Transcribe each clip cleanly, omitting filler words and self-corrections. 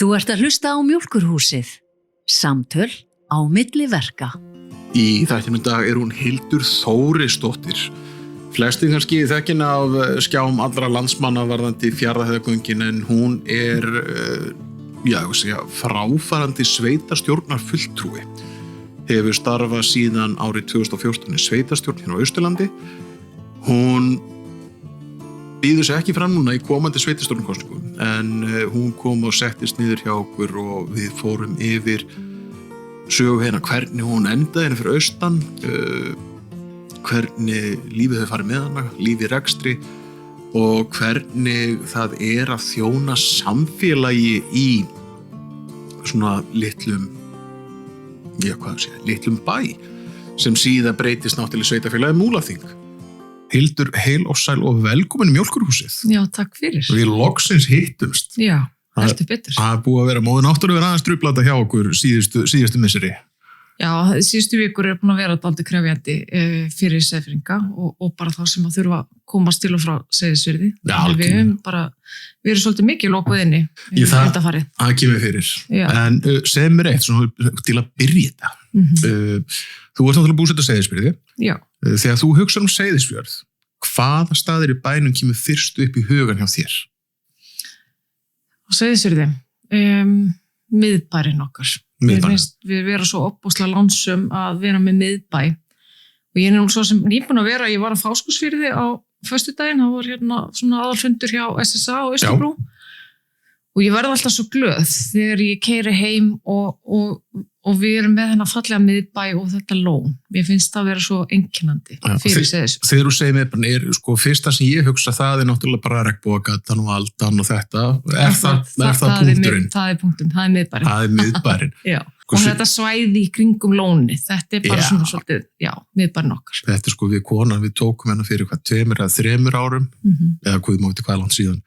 Þú ert að hlusta á Mjólkurhúsið. Samtöl á milli verka. Í þættinum í dag hún Hildur Þórisdóttir. Flestir kannski þekkin af skjám allra landsmanna varðandi Fjarðarheiðargöngin, en hún fráfarandi sveitarstjórnarfulltrúi. Hefur starfað síðan árið 2014 í sveitarstjórn hérna á Austurlandi. Hún býður sig ekki fram núna í komandi sveitarstjórnarkosningum, en hún kom og settist niður hjá okkur og við fórum yfir sögu hérna, hvernig hún endaði hérna fyrir austan, hvernig lífið hefur farið með hana, lífið í rekstri og hvernig það að þjóna samfélagi í svona litlum bæ sem síðan breytist náttúrulega sveitarfélagi Múlaþing. Hildur, heil og sæl og velkomin í Mjólkurhúsið. Já, takk fyrir. Við loksins hittumst. Já, heldur betur. Það búið að vera móðin áttur að vera aðeins truflata hjá okkur síðustu misseri. Já, síðustu vikur búin að vera dálítið krefjandi fyrir Seyðfirðinga og bara þá sem að þurfa að komast til og frá Seyðisfirði. Já, við höfum bara verið svolítið mikið lokuð inni í undanfarið. Það kemur fyrir. Já. En segð mér eitt svona til að byrja þetta. Þú ert náttúrulega búsett að Seyðisfirði. Já. Þegar þú hugsar Seyðisfjörð, hvaða staðir í bænum kemur fyrst upp í hugan hjá þér? Á Seyðisfirði, miðbærin okkar. Mér finnst við vera svo opbúslega lánsum að vera með miðbæ. Og ég nú svo sem nýbúin að vera, ég var á Fáskrúðsfirði á föstudaginn, það var hérna svona aðalfundur hjá SSA og Austurbrú. Og ég verði alltaf svo glöð þegar ég keyri heim og við erum með þennan fallega miðbæ og þetta lón. Mér finnst það að vera svo einkennandi fyrir Seyðisfjörð. Þegar þú segir mér, fyrsta sem ég hugsa það náttúrulega bara Regnbogagatan og Aldan og þetta. Er það punkturinn? Það er punkturinn, það er miðbærin. Það er miðbærin. Já, og þetta svæði í kringum lóni, þetta er bara svona svolítið, miðbærin okkar. Þetta við konan, við tókum hennar fyrir 2 eða 3 árum, eða hvað langt síðan.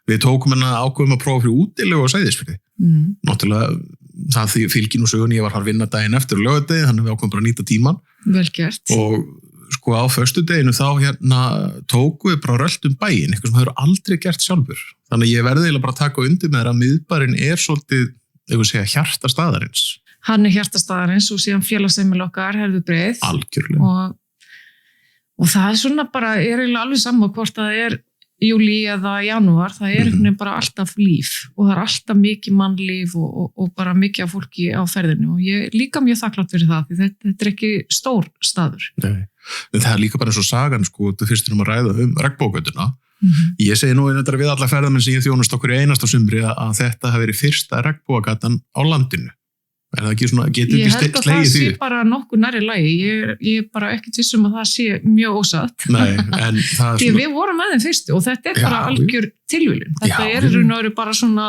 Við tókum hennar ákveðum að prófa fyrir útilegu á Seyðisfirði. Náttúrulega, það fylgir nú sögunni, ég var að vinna daginn eftir og laugardegi, þannig við ákveðum bara að nýta tíman. Vel gert. Og á föstudeginu þá tókum við bara röltum bæinn, eitthvað sem hefur aldrei gert sjálfur. Þannig ég verði eiginlega bara að taka undir með þér að miðbærinn svolítið, hjarta staðarins. Hann hjarta staðarins og síðan félagsheimili okkar Herðu breið. Algjörlega. Og það svona bara, eiginlega alveg saman hvort það júlí eða janúar, það einhvern veginn bara alltaf líf og það alltaf mikið mannlíf og bara mikið af fólki á ferðinu og ég líka mjög þakklátt fyrir það því þetta ekki stór staður. Nei, en það líka bara eins og sagan það fyrstur að ræða Regnbogagötuna. Ég segi nú einnig við alla ferðamenn sem ég þjónust okkur í einasta sumri að þetta hafi verið fyrsta Regnbogagatan á landinu. Er það ekki svona, getur ekki slegið því? Ég held að það sé bara nokkuð nærri lagi. Ég bara ekkert vissum að það sé mjög ósatt. Nei, en það Því við vorum með þeim fyrstu og þetta bara algjör tilviljun. Þetta raun og veru bara svona,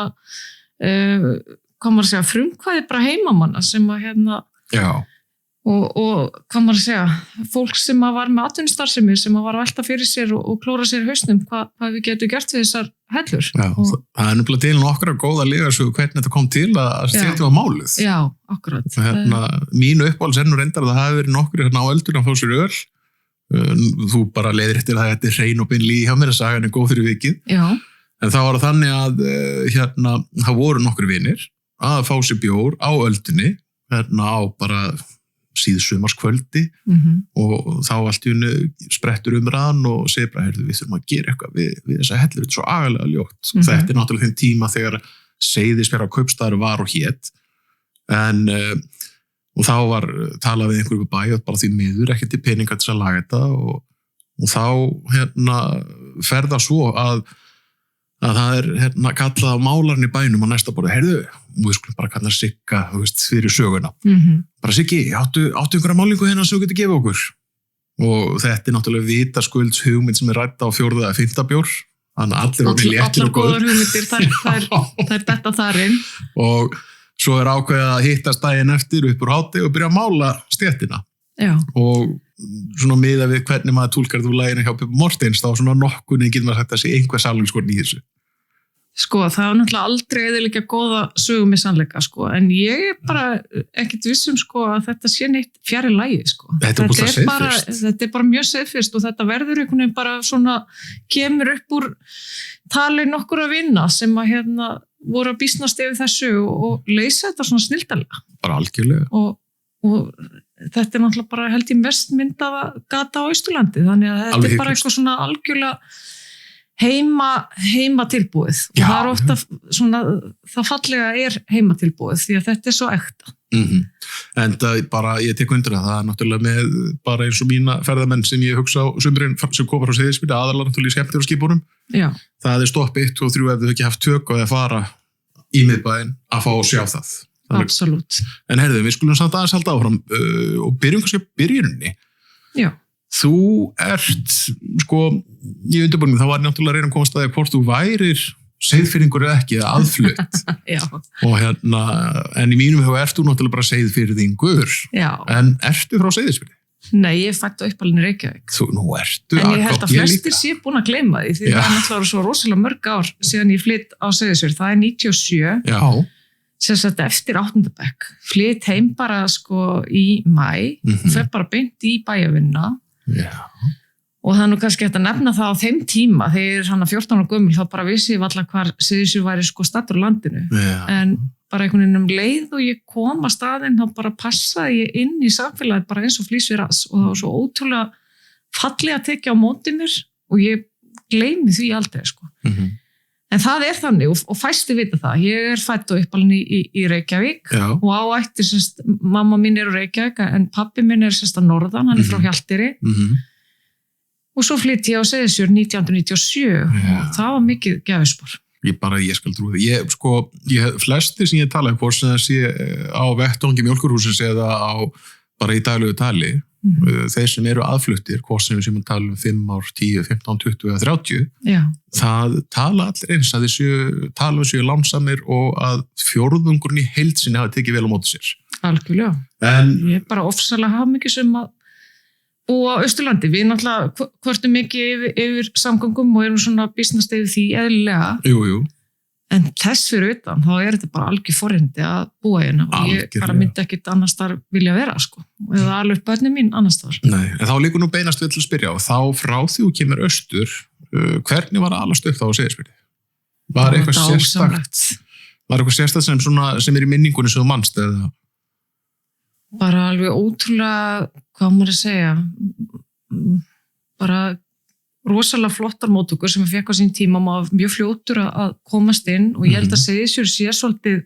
hvað maður að segja, frumkvæði bara heimamanna sem að og hvað maður að segja, fólk sem að var með atvinnustarfsemi sem að var að velta fyrir sér og klóra sér hausnum, hvað við getum gert við þessar hellur. Já, það nefnilega til nokkra góða lygasögu hvernig þetta kom til að stjætti var málið. Já, akkurat. Mínu uppáhalds reyndar að það hafi verið nokkur á öldunum að fá sér öl. Þú bara leiðir eftir að þetta er hrein og bein lígi hjá mér að sagan góð fyrir vikið. Já. En það var þannig að það voru nokkur vinir að fá sér bjór á öldunni á bara síðsumarskvöldi og þá allt í hennu sprettur umræðan og segir bara, við þurfum að gera eitthvað við þessa hellur, þetta er svo agalega ljótt. Þetta náttúrulega þeim tíma þegar Seyðisfjara kaupstaður var og hét og þá var talað við einhverjum bæ og bara því miður ekki til peninga til að laga þetta og þá fer það svo að það er kallað á málarinn í bænum á næsta borði, við skulum bara kalla Sigga fyrir söguna. Bara Siggi, áttu einhverja málingu hérna sem þú getur gefið okkur? Og þetta náttúrulega vitaskulds hugmynd sem rædd á 4. eða 5. bjór. Þannig að allir orðnir léttir og góður. Allar góðar hugmyndir, þær detta þar inn. Og svo ákveðið að hittast daginn eftir upp úr hádegi og byrja að mála stéttina. Já. Og svona miða við hvernig maður túlkar þú læginu hjá Pippi Mortens, þá svona nokkunni getur maður sagt að sé einhver sannleikskorn í þessu. Sko, það var náttúrulega aldrei eðilega góða sögum í sannleika, en ég bara ekkert vissum, að þetta sé neitt fjarri lagi, Þetta er bara mjög seiðfyrst og þetta verður einhvern veginn bara svona, kemur upp úr tali nokkur að vinna sem að voru að býsnast yfir þessu og leysa þetta svona snilldarlega. Bara algjörlega. Og þetta náttúrulega bara held ég mest myndaða gata á Austurlandi, þannig að þetta bara eitthvað svona algjörlega heima tilbúið. Og það ofta svona, það fallega heimatilbúið því að þetta svo ekta. En það bara, ég tek undir það er náttúrulega með bara eins og mína ferðamenn sem ég hugsa á sumrin sem koma frá Seyðisfirði, aðalega náttúrulega í skemmtir og skipunum. Já. Það stopp 1 og 3 ef þau ekki haft tök og að fara í miðbæinn að fá að sjá það. Absolutt. En herðu, við skulum samt aðeins halda áfram og byrjum kannski að byrjunni. Já. Þú ert, sko, í undirbúningu, þá var náttúrulega að reyna að komast að því hvort þú værir Seyðfirðingur eða ekki, eða aðflutt. Já. Og en í mínum hefur ertu náttúrulega bara Seyðfirðingur. Já. En ertu frá Seyðisfirði? Nei, ég fætt á uppalinn í Reykjavík. Nú ertu en ég held að flestir sé búin að gleyma því, því það er náttúrulega svo rosalega mörg ár síðan ég flytt á Seyðisfirði, það er 97. Já. Sem sagt eftir 8. bekk. Flytt heim bara sko í maí, fer bara beint í bæjavinna. Já. Og það er nú kannski hægt að nefna það á þeim tíma, þegar hann að 14 ára gömul, þá bara vissi ég allar hvar Seyðisfjörður væri sko staddur á landinu. Já. En bara einhvern veginn leið og ég kom að staðinn, þá bara passaði ég inn í samfélagið bara eins og flís við rass og það var svo ótrúlega fallega að tekja á móti mér og ég gleymi því aldrei sko. En það er þannig og fæsti vita það. Ég fædd og uppalinn í Reykjavík. Já. Og áættir sérst, mamma mín úr Reykjavík en pappi minn sérst að norðan, hann frá Hjalteyri. Og svo flytti ég á Seyðisfjörð 1997 og það var mikið gæfuspor. Ég skal trúi því. Flestir sem ég tala hvort sem það sé á vettvangi mjólkurhúsins eða á bara í daglegu tali, þeir sem eru aðfluttir, hvort sem við séum að tala 5 ár, 10, 15, 20 eða 30, Já. Það tala allir eins að þessu tala séu lánsamir og að fjórðungurinn í heild sinni hafi tekið vel á móti sér. Algjörlega. Ég bara ofsalega hafa mikið sem að búa á Austurlandi. Við náttúrulega kvörtum mikið yfir samgöngum og erum svona býsnast yfir því eðlilega. Jú. En þess fyrir utan, þá þetta bara algjör forrindi að búa hérna og ég bara myndi ekkit annars þar vilja vera, sko. Eða alveg börnin mín annars þar. Nei, en þá líkur nú beinast við til að spyrja og þá frá því þú kemur austur, hvernig var að alast upp þá á Seyðisfirði? Var eitthvað sérstakt? Var eitthvað sérstakt sem í minningunni sem þú manst eða? Bara alveg ótrúlega, hvað maður að segja, bara rosalega flottar móttökur sem ég fekk á sín tíma, maður mjög fljótur að komast inn og ég held að Seyðisfjörður sé svolítið,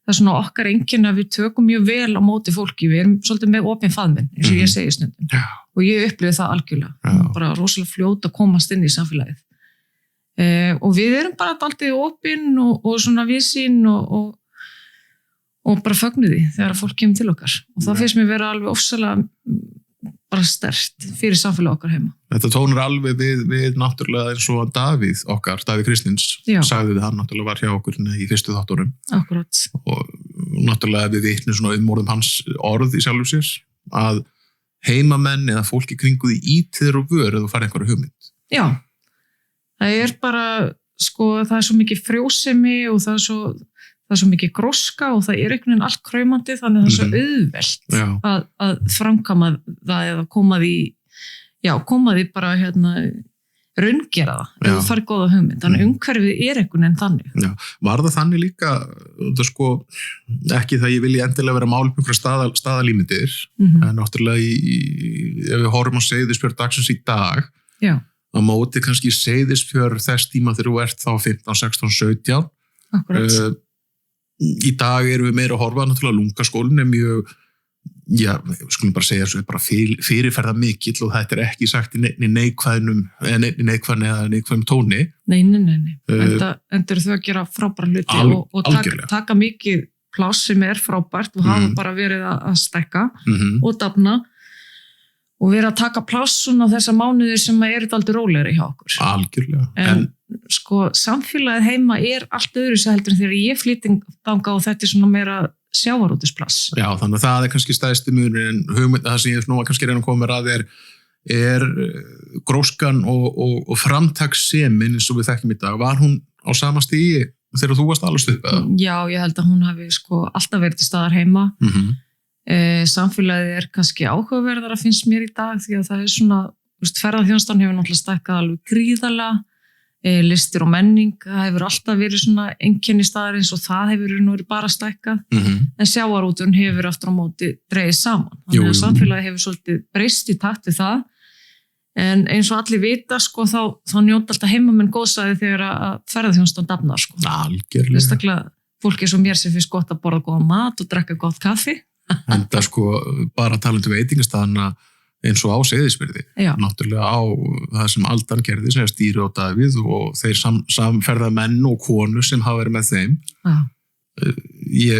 það er svona okkar einkenni að við tökum mjög vel á móti fólki, við erum svolítið með opinn faðminn, eins og ég segi stundum og ég upplifði það algjörlega, bara rosalega fljót að komast inn í samfélagið og við erum bara alltaf opinn og svona vísinn og bara fögnuði þegar fólk kemur til okkar og það finnst mér vera alveg ofsalega bara sterkt fyrir samfélag okkar heima. Þetta tónur alveg við náttúrulega eins og Davíð Kristins sagði við hann náttúrulega var hjá okkur í fyrstu þáttunum. Akkurat. Og náttúrulega við vitnum svona orðum hans orð í sjálfu sér að heimamenn eða fólki kringu því ítiður og vör eða þú farið einhverju hugmynd. Já, það bara sko það svo mikið frjósemi og það er svo mikið gróska og það einhvern veginn allt kraumandi þannig að það er svo auðvelt að framkama það eða koma því bara raungera það eða farið góða hugmynd. Þannig umhverfið einhvern veginn þannig. Já. Var það þannig líka, það sko, ekki það ég vilji endilega vera mála upp einhverja staðalímyndir, en náttúrulega ef við horfum á Seyðisfjörð dagsins í dag, á móti kannski Seyðisfjörð þess tíma þegar þú ert þá 15, 16, 17. Akkurat. Í dag erum við meira að horfa náttúrulega lungaskólinn mjög, við skulum bara segja þessu, bara fyrirferða mikill og þetta ekki sagt í neikvæðnum eða neikvæðum tóni. Nei. Enda eru þau að gera frábæra hluti og taka mikið pláss sem frábært og hafa bara verið að stækka og dafna og verið að taka pláss svona þessa mánuðir sem aldrei rólegri hjá okkur. Algjörlega. En sko, samfélagið heima allt öðru sem heldur en þegar ég flytti þangað og þetta svona meira sjávarútisplass. Já, þannig að það kannski stærsti munur en hugmynd, það sem ég nú kannski reyna að koma mér að gróskan og framtakssemin eins og við þekkjum í dag. Var hún á sama stigi þegar þú varst alveg upp? Já, ég held að hún hafi sko alltaf verið til staðar heima. Samfélagið kannski áhugaverðara finnst mér í dag því að það svona, ferðaþjónustan hefur náttúrulega stækkað alveg gríðarlega listir og menning, það hefur alltaf verið svona einkenni staðarins og það hefur verið bara stækkað, en sjávarútvegurinn hefur aftur á móti dregið saman. Þannig að samfélagi hefur svolítið breyst í takt við það, en eins og allir vita, sko, þá njóta alltaf heimamenn góðsæði þegar að ferðaþjónustan dafnar, sko. Algjörlega. Sérstaklega fólki eins og mér sem finnst gott að borða góðan mat og drekka gott kaffi. En það sko, bara talandi veitingastæðana eins og á Seyðisfirði, náttúrulega á það sem Aldan gerði, sem Stýri og Davíð og þeir samferðamenn og konur sem hafa verið með þeim.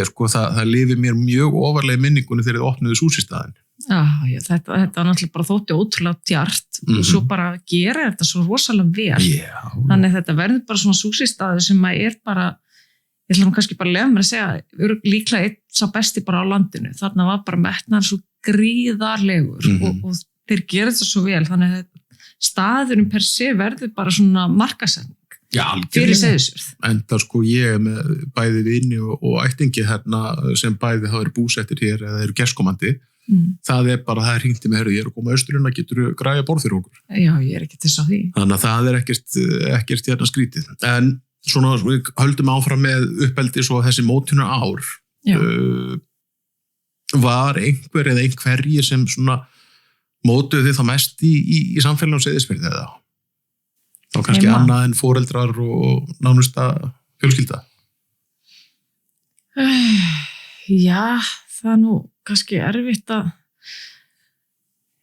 Sko, það lifir mér mjög ofarlega minningunni þegar þið opnuðu súsistæðin. Þetta náttúrulega bara þótti ótrúlega djart og svo bara gera þetta svo rosalega vel. Þannig þetta verður bara svona súsistæði sem bara, ég ætla kannski bara að leyfa mér að segja, líklega einn sá besti bara á landinu. Þarna var bara metnaður svo gríðarlegur og þeir gera þetta svo vel, þannig að staðurinn per se verður bara svona markasetning fyrir Seyðisfjörð. En það sko, ég með bæði vini og ættingi hérna sem bæði hafa verið búsettir hér eða eru gestkomandi, það bara, það hringti með, ég að koma austurinn, getur græja borð fyrir okkur. Já, ég ekki til þess að því. Þannig að það ekkert hérna skrítið. En svona, við höldum áfram með uppeldis og þessi mótunar ár. Var einhver eða einhverjir sem svona mótuðu þið þá mest í samfélaginu Seyðisfirði eða? Þá kannski annað en foreldrar og nánusta fjölskylda? Já, það nú kannski erfitt að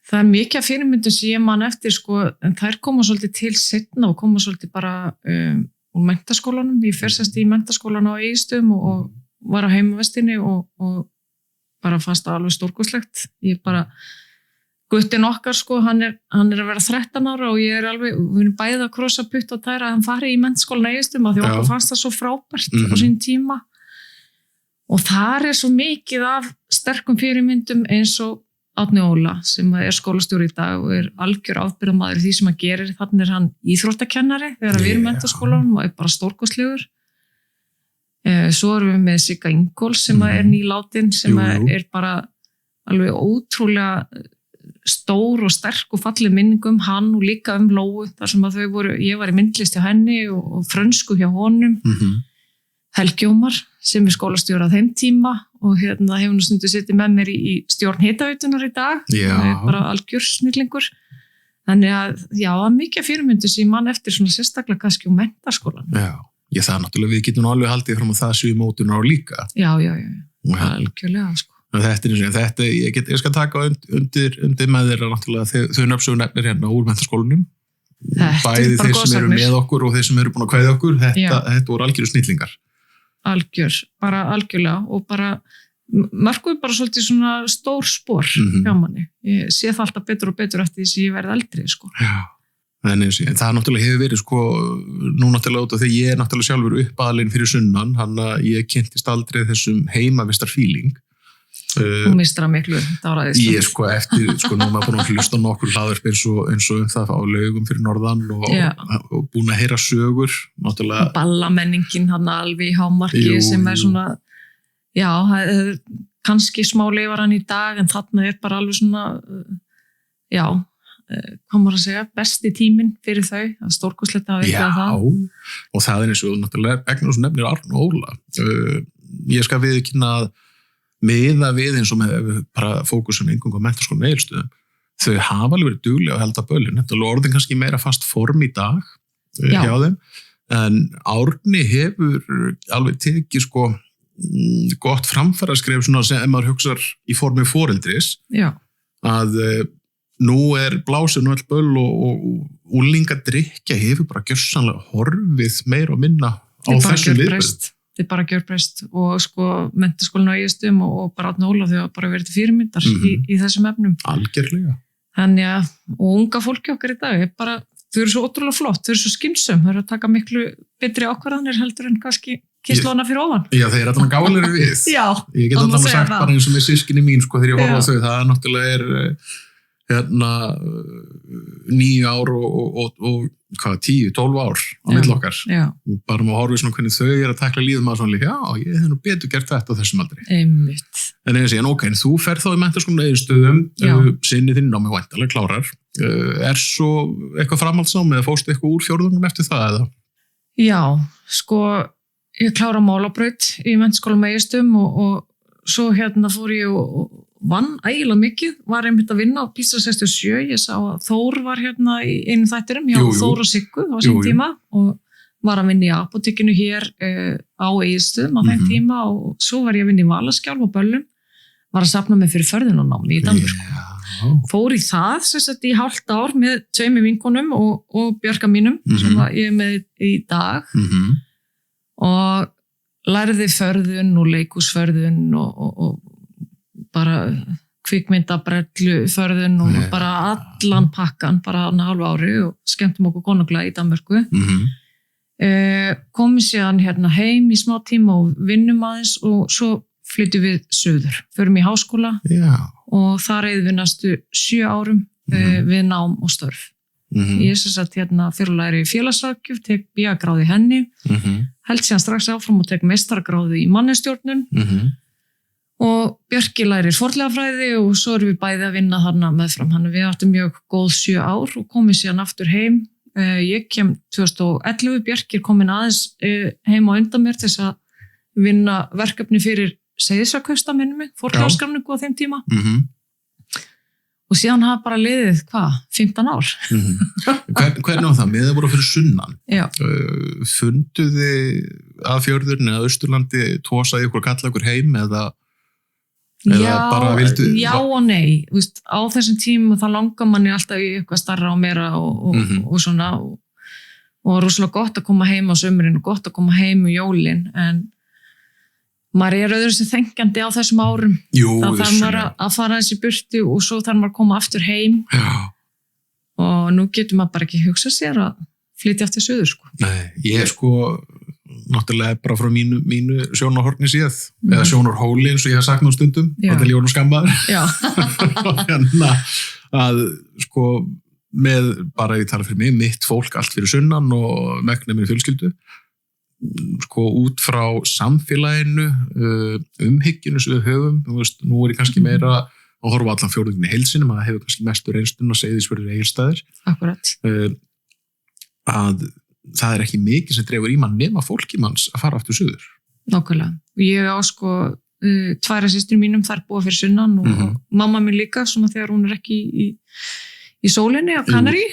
það mikið af fyrirmyndum sem ég man eftir, sko, en þær koma svolítið til seinna og koma svolítið bara úr menntaskólanum. Ég fersast í menntaskólan á Egilsstöðum og var á heimavestinni og bara fannst það alveg stórkostlegt. Ég bara, guttinn okkar, sko, hann er að vera 13 ára og ég alveg, við erum bæðið að krossa putt og tæra að hann fari í menntaskólan á Egilsstöðum af því okkur fannst það svo frábært á sín tíma. Og þar svo mikið af sterkum fyrirmyndum eins og Árni Óla sem skólastjóri í dag og algjör afbyrðamaður í því sem hann gerir. Þannig hann íþróttakennari þegar við erum í menntaskólanum og bara stórkostlegur. Svo erum við með Sigga Ingóls sem nýlátin sem bara alveg ótrúlega stór og sterk og fallið minningum hann og líka Lóu þar sem að ég var í myndlist hjá henni og frönsku hjá honum. Helgi Ómar sem skólastjóri á þeim tíma og hérna hefur nú stundu sittið með mér í stjórn Hitaveitunar í dag. Það bara algjör snillingur. Þannig að já, mikið fyrirmyndu sem mann eftir svona sérstaklega kannski menntaskólan. Já, það náttúrulega við getum alveg haldið fram að það séu mótunar á líka. Já, algjörlega, sko. Þetta, ég skal taka undir með þeirra náttúrulega þau nöfnsögu nefnir hérna úr menntaskólanum. Bæði þeir sem eru með okkur og þeir sem eru búin að kveðja okkur, þetta voru algjöru snillingar. Bara algjörlega og bara markuð bara svolítið svona stór spor hjá manni. Ég sé það alltaf betur og betur eftir því sem ég verði eldri, sko. En það náttúrulega hefur verið, sko, nú náttúrulega út af því ég náttúrulega sjálfur uppalinn fyrir sunnan, hann að ég kynntist aldrei þessum heimavistar feeling. Þú mistur að miklu, það var aðeins. Ég nú maður búin að hlusta nokkur hlaðvarp eins og það á Laugum fyrir norðan og búin að heyra sögur, náttúrulega. Ballamenningin hann alveg í hámarki sem svona, já, það kannski smá leifar hann í dag en þarna bara alveg svona, já, hvað maður að segja, besti tíminn fyrir þau, það stórkostlegt að vita það. Já, og það eins og náttúrulega Egnar sem nefnir Árni Óla. Ég skal viðurkenna að miða við eins og með bara fókusum eingöngu á menntaskólanum á Egilsstöðum. Þau hafa alveg verið duglega að halda bölin. Þetta er orðin kannski meira fast form í dag hjá þeim. En Árni hefur alveg tekið sko gott framfaraskref svona sem maður hugsar í formi foreldris. Já. Að nú blásin og all böl og úlingadrykkja hefur bara gjörsamlega horfið meira og minna á þessum viðbörðum. Þetta bara gjörbreyst og sko menntaskólinn á Egilsstöðum og bara Árni Óla þau hafa bara verið til fyrirmyndar í þessum efnum. Algjörlega. Þannig að, og unga fólki okkar í dag bara, þau eru svo ótrúlega flott, þau eru svo skynsum, þau eru að taka miklu betri ákvarðanir heldur en kannski kynslóðana fyrir ofan. Já, þeir eru alltaf gáðlegri við. Já, ég get alltaf sagt bara eins og með sískinni mín sko þegar ég horfa á þau, það náttúrulega 9 ár og hvað, 10, 12 ár á milli okkar. Já. Bara maður horfið svona hvernig þau að takla lífið maður svona líka, já, ég hef nú betur gert þetta á þessum aldri. Einmitt. En ég sé, ok, en þú ferð þá í menntaskólanum Egilsstöðum, sinni þinn námi væntanlega klárar. Svo eitthvað framhaldsnám eða fórstu eitthvað úr fjórðungnum eftir það eða? Já, sko, ég klára málabraut í menntaskólanum Egilsstöðum og svo fór ég og vann ægilega mikið, var einmitt að vinna á PISA 67, ég sá að Þór var í einum þættirum, Þór og Siggu á sín tíma og var að vinna í apótekinu hér á Egilsstöðum á þeim tíma og svo var ég að vinna í Valaskjálf og Böllum, var að safna mig fyrir förðunarnámi í Danmörku. Fór í það í hálft ár með 2 vinkonum og Björka mínum sem ég er með í dag og lærði förðun og leikhúsförðun og bara kvikmyndabrellu förðun og bara allan pakkan, bara hálfu ári og skemmtum okkur konunglega í Danmörku. Komum síðan heim í smá tíma og vinnum aðeins og svo flyttum við suður, förum í háskóla og þar erum við næstu 7 árum við nám og störf. Ég er fyrirlæri í félagsráðgjöf, tek BA-gráði henni, held síðan strax áfram og tek meistaragráði í mannastjórnun og Björki lærir fornleifafræði og svo erum við bæði að vinna þarna meðfram. Þannig við áttum mjög góð 7 ár og komum síðan aftur heim. Ég kem 2011, Björki er komin aðeins heim á undan mér til þess að vinna verkefni fyrir Seyðisfjarðarkaup minnir mig, fornleifafræðingu á þeim tíma. Og síðan hafa bara liðið, 15 ár. Hvernig var það? Miðað voru fyrir sunnan. Já. Funduð þið að fjörðurinn eða Austurlandi tósaði ykkur að kalla ykkur heim eða bara vildu... Já og nei. Á þessum tímum það langar manni alltaf í eitthvað starra og meira og svona og rosalega gott að koma heim á sumrin og gott að koma heim í jólin en maður öðru sem þengjandi á þessum árum. Þá þarf maður að fara þessi burtu og svo þarf maður að koma aftur heim. Já. Og nú getur maður bara ekki hugsað sér að flytja aftur suður, sko. Nei, ég náttúrulega bara frá mínu sjónarhorni séð, eða sjónarhóli eins og ég hef sagt nú stundum, þetta er ljónu skammaður. Já. Að, með bara ég tala fyrir mig, mitt fólk allt fyrir sunnan og megna mér fjölskyldu, út frá samfélaginu, umhyggjunu sem við höfum, nú er ég kannski meira að horfa allan fjórðungni heilsinum, að hefur kannski mestu reynslun að Seyðisfjörður Egilsstaðir. Akkurat. Að það er ekki mikið sem dregur í mann nema fólki manns að fara aftur suður. Nákvæmlega. Ég á 2 systur mínum þar búa fyrir sunnan og mamma mín líka, svona þegar hún er ekki í sólinni á Kanarí.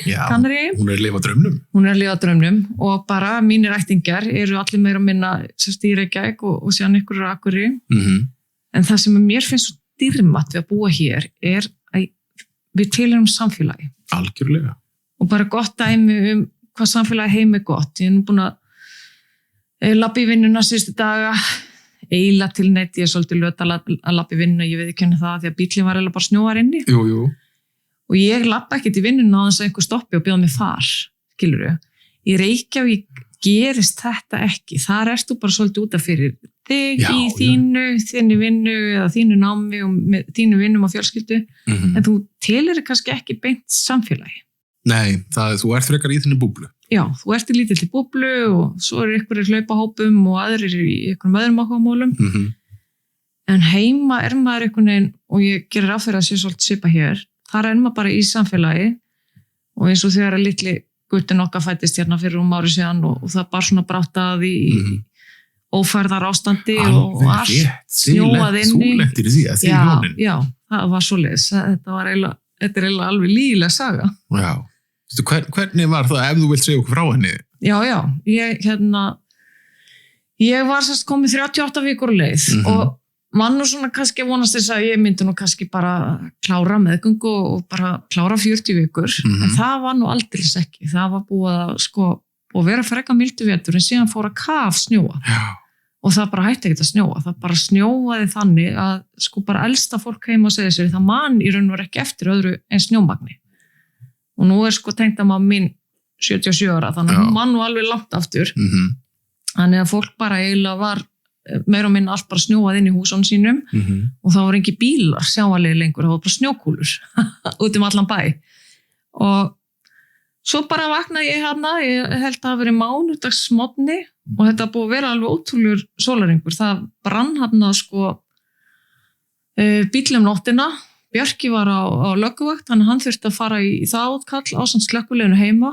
Hún er að lifa draumnum. Hún er að lifa draumnum og bara mínir ættingjar eru allir meira að minna í Reykjavík og síðan ykkur á Akureyri. En það sem mér finnst svo dýrmætt við að búa hér er að við tilheyrum samfélagi. Algjörlega. Og bara gott dæmi hvað samfélagi heim er gott. Ég er nú búin að labba í vinnuna síðustu daga, eiginlega til neitt, ég er svolítið löt að labba í vinnuna, ég viðurkenni það því að bíllinn var eiginlega bara snjóar inni. Jú. Og ég labba ekkert í vinnuna á þess að einhver stoppi og bjóða mig far, skilurðu. Í Reykjavík gerist þetta ekki. Þar ertu bara svolítið út af fyrir þig þinni vinnu eða þínu námi og þínu vinnum á fjölskyldu, en þú tilheyrir kannski ekki beint samfélagi. Nei, þú ert frekar í þinni búblu. Já, þú ert í lítilli búblu og svo eru ykkur í hlaupahópum og aðrir í ykkurum öðrum áhugamálum. En heima er maður einhvern veginn, og ég gerir ráð fyrir að sé svolítið svipa hér, þar er maður bara í samfélagi og eins og þegar að litli guttinn okkar fættist hérna fyrir ári síðan og það bara svona bráttað í ófærðar ástandi og allt snjóað inni. Þú lentir í því að því hjónin. Já, það var svoleiðis. Þetta er eiginlega alveg lygileg saga. Já. Hvernig var það ef þú vilt segja okkur frá henni? Já, ég var sérst komið 38 vikur leið og var nú svona kannski að vonast þess að ég myndi nú kannski bara klára meðgöngu og bara klára 40 vikur, en það var nú aldrei ekki. Það var búið að vera freka mildu vetur en síðan fór að kaf snjóa. Já. Og það bara hætti ekkert að snjóa. Það bara snjóaði þannig að bara elsta fólk heima og segja sér það man í raun og ekki eftir öðru en snjómagni. Og nú er tengdamamma mín 77 ára, þannig að hún man nú alveg langt aftur. Þannig að fólk bara eiginlega var meira og minna allt bara snjóað inn í húsunum sínum og það voru engin bílar sjáanlegir lengur, það voru bara snjókúlur út allan bæ og svo bara vaknaði ég ég held að það hafi verið mánudagsmorgni og þetta búið að vera alveg ótrúlegur sólarhringur, það brann sko bíll nóttina, Bjarki var á lögguvakt, þannig að hann þurfti að fara í það útkall ásamt slökkviliðinu heima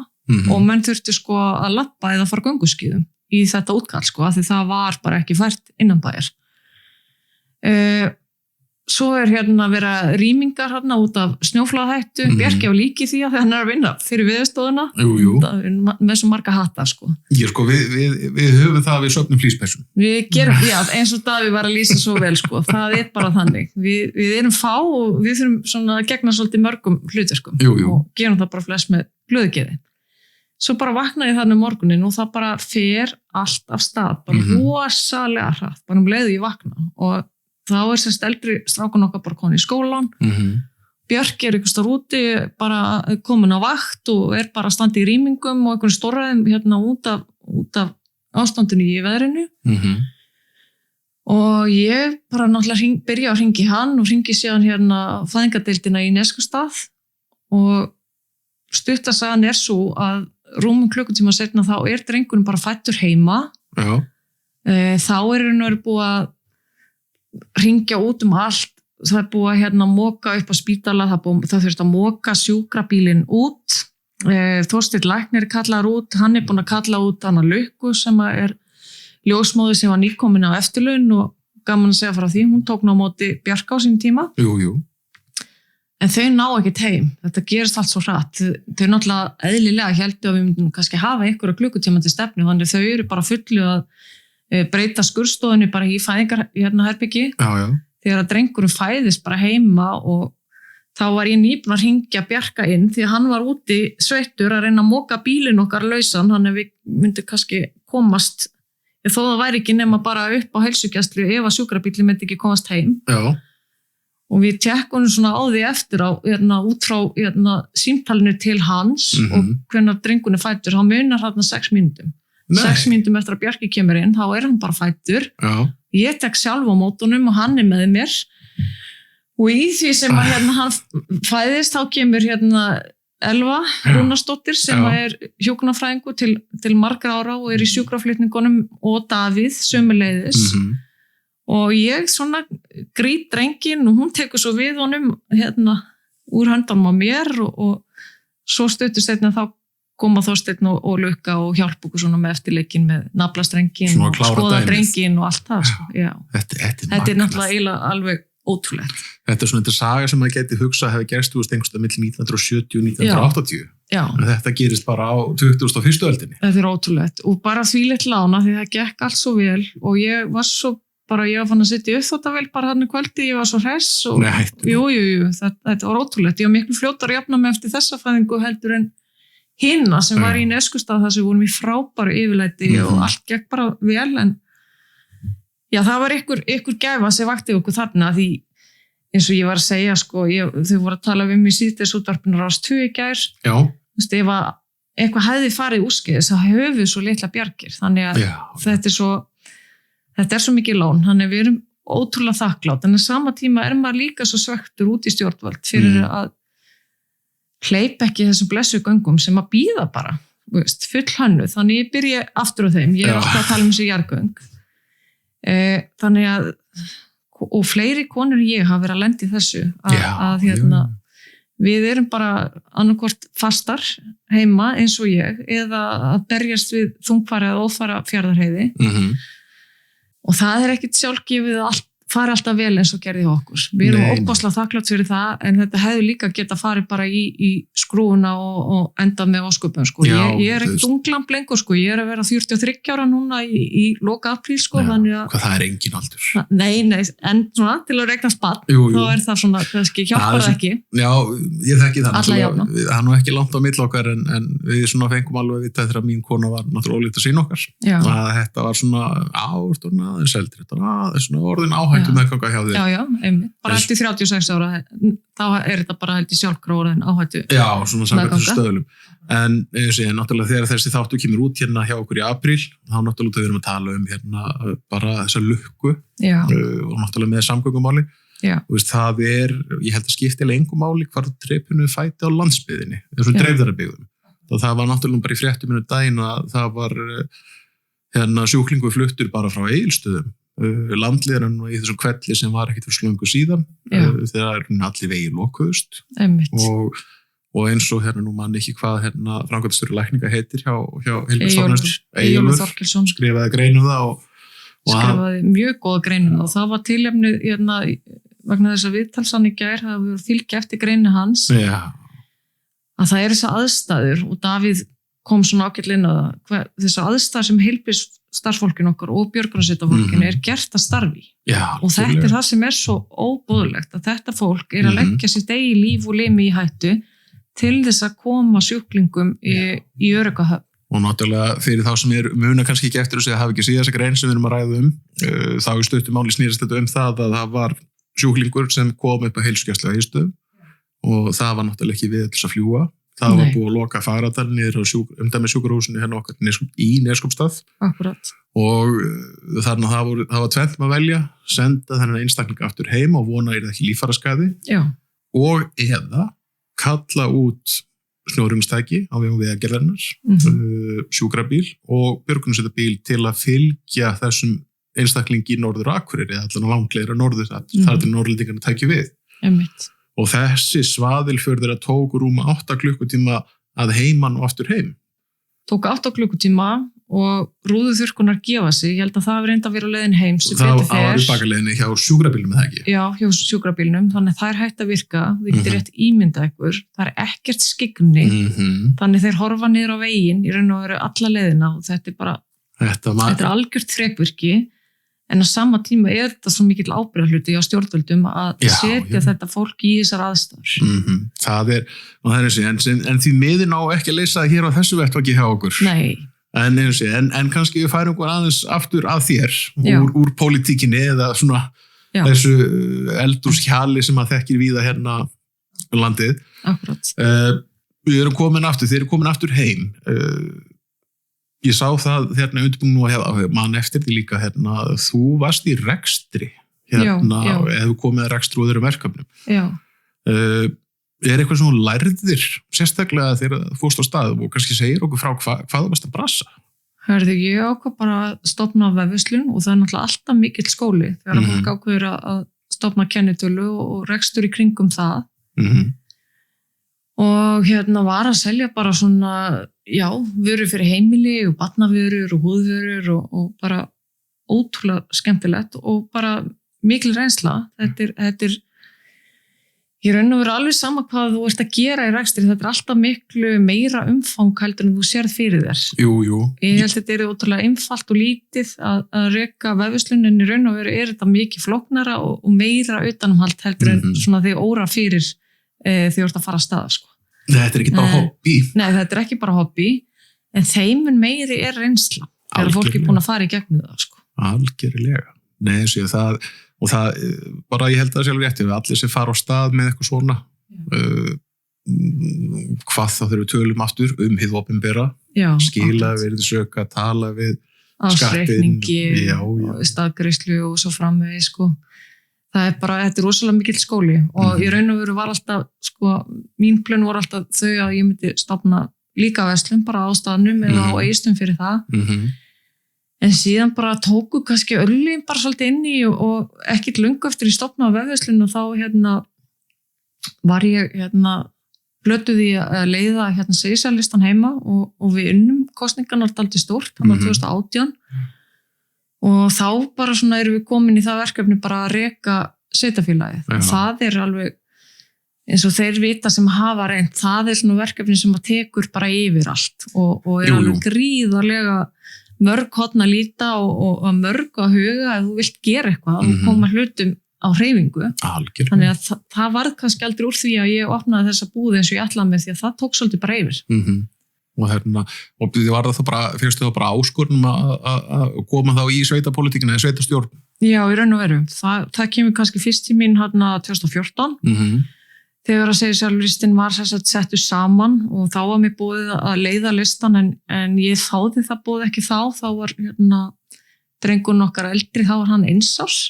og menn þurfti sko að labba eða fara gönguskíðum í þetta útkall sko, af því það var bara ekki fært innanbæjar. Svo vera rýmingar út af snjóflóðahættu, Bjarki á líki því að hann að vinna fyrir viðstofuna með svo marga hattar sko. Sko við höfum það við söfnum flýspessum. Við gerum, já, eins og Davíð var að lýsa svo vel sko, það bara þannig. Við erum fá og við þurfum svona að gegna svolítið mörgum hlutverkum og gerum það bara flest með glöðugeði. Svo bara vaknaði ég þannig morgunin og það bara fer allt af stað, bara rosalega hratt, bara leiði ég vakna og þá sérst eldri strákun okkar bara komin í skólan, Björk einhvers staðar úti, bara komin á vakt og bara að standa í rýmingum og einhvern stórræðum út af ástandinu í veðrinu og ég bara náttúrulega byrja að hringi hann og hringi síðan fæðingadeildina í Neskustað og stuttasagan svo að rúmum klukkutíma seinna þá drengurinn bara fæddur heima. Já. Þá hann búið að hringja út allt, það búið að moka upp á spítala, það þurfti að moka sjúkrabílinn út, Þorsteinn læknir kallaður út, hann búin að kalla út hana Lukku sem ljósmóðir sem var nýkomin á eftirlaun og gaman að segja frá því, hún tók ná móti Bjarka á sín tíma. Jú. En þau ná ekkert heim, þetta gerist allt svo hratt, þau náttúrulega eðlilega héldu að við myndum kannski hafa einhverja klukkutíma til stefnu, þannig þau eru bara fullu að breyta skurðstofunni bara í fæðingarherbyggi þegar að drengurinn fæðist bara heima og þá var ég nýbúin að hringja Bjarka inn því að hann var úti sveittur að reyna að moka bílinn okkar lausan, þannig að við myndum kannski komast, þó það væri ekki nema bara upp á heilsugæslu ef að sjúkrabílinn myndi ekki komast heim. Já. Og við tekkunum svona á því eftir út frá símtalinu til hans og hvenær drengurinn fættur, hann munar 6 mínútum. 6 mínútum eftir að Bjarki kemur inn, þá hann bara fættur. Já. Ég tek sjálf á mótunum og hann með mér. Og í því sem að hann fæðist, þá kemur Elva Rúnarsdóttir sem hjúkrunarfræðingur til margra ára og í sjúkraflutningunum og Davíð sömuleiðis. Og ég svona grít drenginn og hún tekur svo við honum úr höndanum á mér og svo stuttur seinna þá koma Þorsteinn og Lukka og hjálpa okkur svona með eftirleikin með naflastrengin og skoða drengin og allt það sko. Þetta náttúrulega eiginlega alveg ótrúlegt. Þetta svona saga sem maður geti hugsað hefði gerst einhverstað milli 1970 og 1980. Já. En þetta gerist bara á 21. öldinni. Þetta ótrúlegt og bara þvílíkt lána því það gekk allt svo vel og ég var fann að sitja upp þóttavel bara hann kvöldi, ég var svo hress og jú, þetta var ótrúlegt. Ég var miklu fljótar að jafna mig eftir þessa fæðingu heldur en hinna sem var í Neskustað þar sem vorum í frábæru yfirlæti og allt gekk bara vel en já, það var ykkur gæfa sem vakti okkur þarna því eins og ég var að segja sko, þau voru að tala við mig síðdegisútvarpinu Rás 2 í gær. Já. Þú veist, ef eitthvað hefði farið úrskeiðis þá höfum við svo litla bjargir þannig að þetta er svo mikið lán, þannig við erum ótrúlega þakklátt, en á sama tíma maður líka svo svektur út í stjórnvald fyrir að hleypa ekki þessum blessu göngum sem að bíða bara, veist, full hönnu, þannig ég byrja aftur á þeim, ég alltaf að tala þessi jarðgöng, þannig að, og fleiri konur en ég hafa verið að lenda í þessu, að við erum bara annarkvort fastar heima eins og ég, eða að berjast við þungfæra eða ófæra fjarðarheiði, og það ekkert sjálfgefið að fari alltaf vel eins og gerði okkur. Við erum óbáslega þakklátt fyrir það, en þetta hefði líka geta farið bara í skrúuna og enda með ósköpum. Sko. Ég ekkert unglamp lengur, sko. Ég að vera 43 ára núna í loka apríl. Sko, það engin aldur. Nei, en svona, til að reikna spatt, þá það svona, kannski hjálpar það ekki. Já, ég þekki það. Það er nú ekki langt á milli okkar, en við svona fengum alveg að vita þegar mín kona var náttúrulega ólíkt að sína okkar. Að þetta var svona aðeins eldri, þetta var aðeins svona orðin áhægt réttum meðganga hjá þér. Já, einmitt. Bara eftir 36 ára, þá þetta bara held í sjálfgróður en áhættu. Já, svona samkvæmt þessu stöðlum. En ég sé, náttúrulega þegar þessi þáttu kemur út hérna hjá okkur í apríl, þá náttúrulega við erum að tala hérna bara þessa lukku og náttúrulega með samgöngumáli. Þú veist, það ég held að skiptilega engu máli hvar dreipinu fæti á landsbyggðinni, þessum dreifðarabyggðum. Það var náttúrulega bara í fréttum daginn að það var hérna sjúklingu fluttur bara frá Egilsstöðum. Landliðurinn í þessum kvelli sem var ekkert fyrir slöngu síðan þegar allir vegir lokuðust og eins og hérna nú mann ekki hvað hérna framkvæmdastjóri lækninga heitir hjá Heilbrigðisstofnunar Eyjólfur Þorkelsson skrifaði grein það skrifaði mjög góða grein og það var tilefni hérna vegna þess að viðtalsan í gær það var fylgja eftir greinu hans að það þessar aðstæður og Davíð kom svona ágætlega inn að þessar aðstæður sem heilbrigðisstarfsfólkin okkar og björgunarsveitarfólkin gert að starfi og þetta það sem svo óboðlegt að þetta fólk að leggja sitt eigi líf og limi í hættu til þess að koma sjúklingum í örugga höfn. Og náttúrulega fyrir þá sem muna kannski ekki eftir að hafa ekki síðan þessa grein sem við erum að ræða þá í stuttu máli snýrist þetta það að það var sjúklingur sem kom upp á heilsugæslu á Egilsstöðum og það var náttúrulega ekki við þess að fljúga. Það var búið að loka Fagradal niður á sjúkrahúsinu hérna okkar í Neskaupstað. Akkurat. Og þannig að það var tvennt að velja, senda þennan einstakling aftur heim og vona það ekki líffæraskaði og eða kalla út snjóruðningstæki á vegum Vegagerðarinnar, sjúkrabíl og björgunarsveitabíl til að fylgja þessum einstaklingi í Norður Akureyri eða allan langleira norður þar til norðlendingarnir tæki við. Einmitt. Og þessi svaðilförður að tóku rúma 8 klukkutíma að heiman og aftur heim. Tók 8 klukkutíma og rúðuþurrkunar gefa sig. Ég held að það hefur reynda að vera á leiðin heim. Það var í bakaleiðinni hjá sjúkrabílnum, eða ekki? Já, hjá sjúkrabílnum. Þannig að það hægt að virka. Þið getur rétt ímynda ykkur. Það ekkert skygni. Þannig þeir horfa niður á veginn í raun og veru alla leiðina og þetta bara, þetta algjört þrekvirki. En á sama tíma þetta svo mikill ábyrgðarhluti á stjórnvöldum að setja þetta fólk í þessar aðstæður. Það en því miður ná ekki að leysa hér á þessu vettvangi hjá okkur. Nei. En kannski við færum okkur aðeins aftur að þér úr pólitíkinni eða svona þessu eldúrshjali sem að þekkir víða hérna landið. Akkurat. Við erum komin aftur, þeir eru komin aftur heim. Ég sá það hérna undirbúinu og mann eftir því líka hérna, þú varst í rekstri hérna, eða þú komið að rekstri og þeirra verkefnum. Já. Eitthvað sem þú lærðir sérstaklega þegar þú fórst á stað og kannski segir okkur frá hvað þú varst að brasa? Hörðu, ég ákvað bara að stofna vefverslun og það náttúrulega alltaf mikill skóli þegar fólk ákveður að stofna kennitölu og rekstur í kringum það. Og hérna var að selja bara svona, vörur fyrir heimili og barnavörur og húðvörur og bara ótrúlega skemmtilegt og bara mikil reynsla. Þetta ég raun og veru alveg sama hvað þú ert að gera í rekstri, þetta alltaf miklu meira umfang heldur en þú sérð fyrir þér. Jú. Ég held að þetta ótrúlega einfalt og lítið að reka vefverslun en í raun og veru þetta mikið flóknara og meira utanumhald heldur en svona því óra fyrir því þú ert að fara að staða, sko. Þetta ekki bara hobby. Nei, þetta ekki bara hobby, en þeimun meiri reynsla þegar fólk búin að fara í gegnum það, sko. Algjörlega. Nei, það bara ég held að það sjálf rétti við allir sem fara á stað með eitthvað svona hvað þá þegar við tölum aftur hið opinbera, skila verið söka, tala við ásreikningi og staðgreiðslu og svo framvegis, sko. Það bara, þetta rosalega mikill skóli og í raun og veru var alltaf, sko, mín plön voru alltaf þau að ég myndi stofna líka verslun bara á staðnum eða á Egilsstöðum fyrir það. En síðan bara tóku kannski örlín bara svolítið inn í og ekkert löngu eftir ég stofnaði vefverslun og þá var ég blötuði að leiða seiðsalistan heima og við unnum kosningarnar dálítið stórt, það var 2018. Og þá bara svona erum við komin í það verkefni bara að reka sveitarfélagið. Og það alveg, eins og þeir vita sem hafa reynt, það svona verkefni sem að tekur bara yfir allt og alveg gríðarlega mörg horn að líta og mörg að huga ef þú vilt gera eitthvað og koma hlutum á hreyfingu. Algjörlega. Þannig að það varð kannski aldrei úr því að ég opnaði þessa búð eins og ég ætlaði með því að það tók svolítið bara yfir. Og því var það bara, fyrstu það bara áskorunum að koma þá í sveitapólitíkina eða sveitastjórn Já, í raun og veru. Það kemur kannski fyrst í mín 2014 þegar að segja sjálf listin var settur saman og þá var mér búið að leiða listan en ég þáði það búið ekki þá var drengurinn okkar eldri, þá var hann 1 árs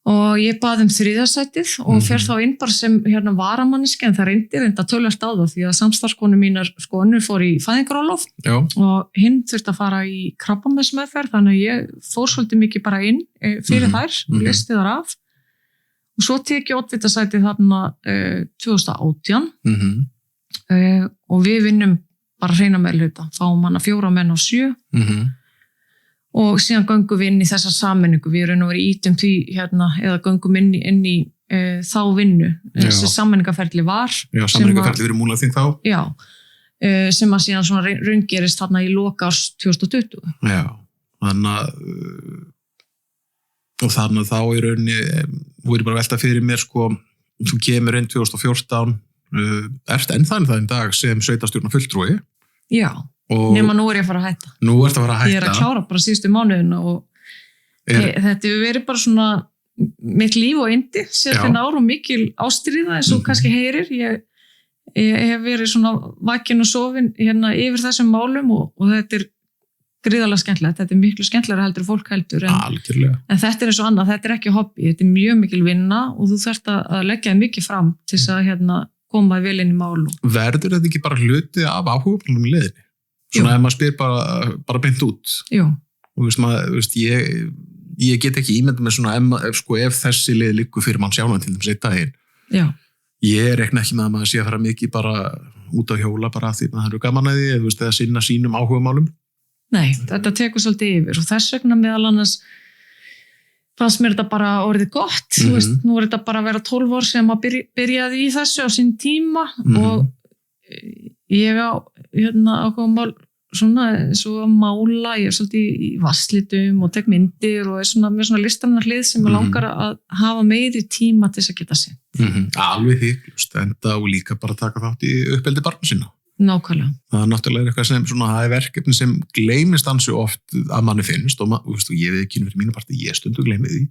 og ég bað 3. sætið og fer þá inn bara sem varamanniski en það reynda tölvert á það því að samstarfskonu mínar önnur fór í fæðingarólof og hinn þurfti að fara í krabbameinsmeðferð þannig að ég fór svolítið mikið bara inn fyrir þær og listi þar af og svo tek ég oddvitasætið þarna 2018 og við vinnum bara hreina meirihluta, fáum hana 4 menn á 7 og síðan göngum við inn í þessa sammenningu, við erum nú verið ítum því eða göngum inn í þá vinnu, þessi sammenningaferli var. Já, sammenningaferli fyrir Múlaþing þá. Já, sem að síðan svona raungerist þarna í loka árs 2020. Já, þannig að þá í rauninni, þú bara velta fyrir mér sko, þú kemur inn 2014, ert enn þannig það en dag sem sveitarstjórnar fulltrúi. Já. Nema nú ég að fara að hætta. Nú ertu að fara að hætta. Ég að klára bara síðustu mánuðin og þetta hefur verið bara svona mitt líf og yndi síðan ár og mikil ástríða eins og kannski heyrir. Ég hef verið svona vakin og sofin yfir þessum málum og þetta gríðarlega skemmtilegt. Þetta miklu skemmtilegra heldur fólk heldur. Algjörlega. En þetta eins og annað, þetta ekki hobby. Þetta mjög mikil vinna og þú þarft að leggja þig mikið fram til þess að koma vel inn í mál. Verður þetta ekki bara hluti af áhugamálum í leiðinni? Svona ef maður spyr bara beint út. Jú. Og ég get ekki ímyndað með svona ef þessi leið liggur fyrir mann sjálfan til þess einn daginn. Já. Ég rekna ekki með að maður sé að fara mikið bara út á hjóla bara því að það eru gaman að því eða sinna sínum áhugamálum. Nei, þetta tekur svolítið yfir og þess vegna meðal annars fannst mér þetta bara orðið gott. Nú þetta bara að vera 12 ár sem að byrjaði í þessu á sín tíma og ég á ákveðum mál svona svo að mála, ég svolítið í vasslitum og tek myndir og svona með svona listarinnar hlið sem ég langar að hafa meiri tíma til þess að geta sinn. Alveg hygglust, enda og líka bara taka þátt í uppeldi barna sína. Nákvæmlega. Það náttúrulega eitthvað sem svona, það verkefni sem gleymist ansi oft að manni finnst og ég veit ekki fyrir mínu parti, ég stundu gleymi því.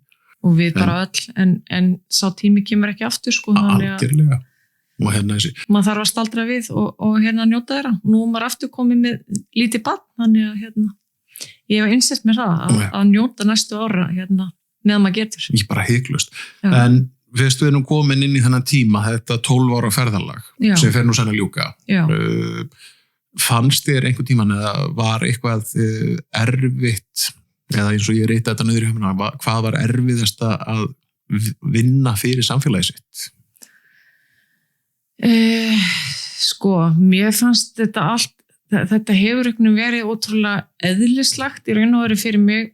Og við bara öll, en sá tími kemur ekki aftur sko. Algjörlega. Og þessi. Maður þarf að staldra við og njóta þeirra. Nú maður aftur komið með lítið barn, þannig að ég hef einsett mér það að njóta næstu ára meðan maður getur. Ég bara hygglust. En við erum komin inn í þennan tíma, þetta 12 ára ferðalag sem fer nú senn að ljúka. Fannst þér einhvern tíman eða var eitthvað erfitt eða eins og ég reita þetta niður í höfuna, hvað var erfiðast að vinna fyrir samfélagið sitt? Sko, mér fannst þetta hefur verið ótrúlega eðlislagt í raun og veru fyrir mig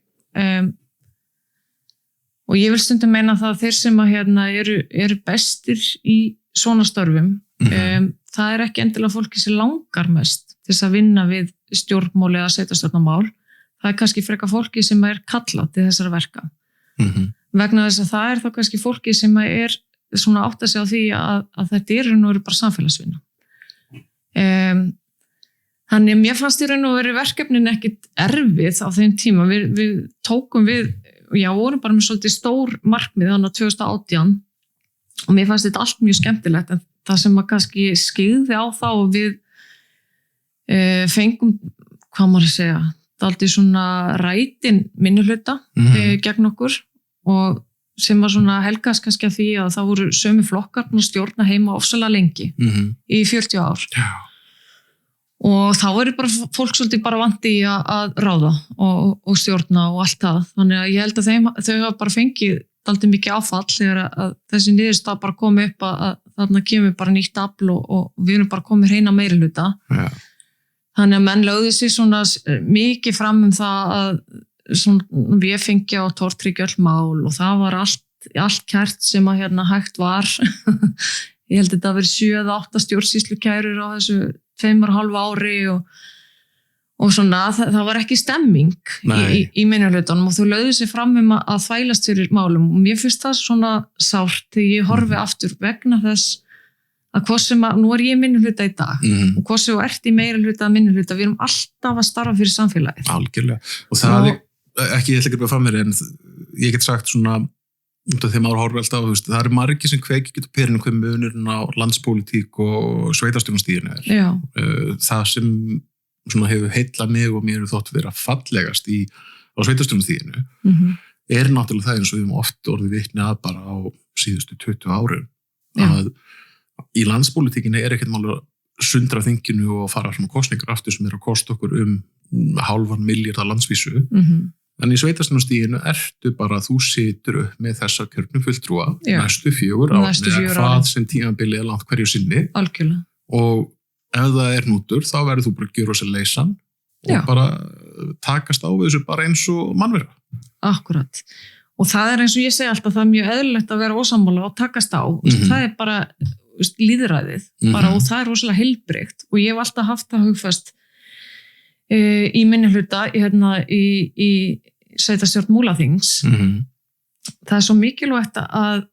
og ég vil stundum meina það að þeir sem eru bestir í svona störfum það ekki endilega fólki sem langar mest til þess að vinna við stjórnmál eða sveitarstjórnarmál, það kannski frekar fólki sem kallað til þessara verka vegna þess að það þá kannski fólki sem svona átt að segja á því að þetta nú bara samfélagsvinna. Þannig mér fannst nú verkefnin ekkit erfið á þeim tíma. Við tókum vorum bara með svolítið stór markmið þannig að 2018 og mér fannst þetta allt mjög skemmtilegt en það sem að kannski skyggði á þá og við fengum, hvað maður að segja, dálítið svona rætin minnihluta gegn okkur og sem var svona helgast kannski að því að það voru sömu flokkar að stjórna heima ofsalega lengi í 40 ár. Já. Og þá voru bara fólk svolítið bara vandi í að ráða og stjórna og allt það. Þannig að ég held að þau hafa bara fengið dálítið mikið áfall þegar að þessi niðurstaða bara komi upp að þarna kemur bara nýtt afl og við erum bara komið hreina meirihluta. Já. Þannig að menn lögðu sér svona mikið fram það að við fengi á tortryggja öll mál og það var allt kært sem að hægt var ég held að þetta verið 7 eða 8 stjórnsýslukærur á þessu 2,5 ári og svona það var ekki stemming í minnihlutunum og þau lögðu sig fram að þvælast fyrir málum og mér finnst það svona sárt þegar ég horfi aftur vegna þess að hvað sem nú ég minnihluta í dag og hvað sem ert í meirihluta að minnihluta, við erum alltaf að starfa fyrir samfélagið. Algjörlega og það ekki, ég ætla ekki að fara mér en ég get sagt svona út af þegar maður horfir alltaf, það eru margir sem kveiki getur perinu hvað munurinn á landspólitík og sveitarstjórnarstiginu Já. Það sem svona hefur heillað mig og mér þótt vera fallegast á sveitarstjórnarstiginu náttúrulega það eins og við höfum oft orðið vitni að bara á síðustu 20 árum að í landspólitíkinni ekkert mál að sundra þinginu og fara svona kosningar aftur sem að kosta okkur 0,5 milljarða landsvísu en í sveitarstjórnarstiginu ertu bara að þú situr upp með þessa kjörnu fulltrúa næstu 4 ár hvað sem tímabili langt hverju sinni Algjörlega. Og ef það nútur þá verður þú bara að gjöra sér leysan og bara takast á við þessu bara eins og mannvera. Akkurat. Og það eins og ég segi alltaf, það mjög eðlilegt að vera ósammála og takast á. Það bara lýðræðið bara, og það rosalega heilbrigt og ég hef alltaf haft það hugfast í minni hluta í sveitarstjórn Múlaþings. Það svo mikilvægt að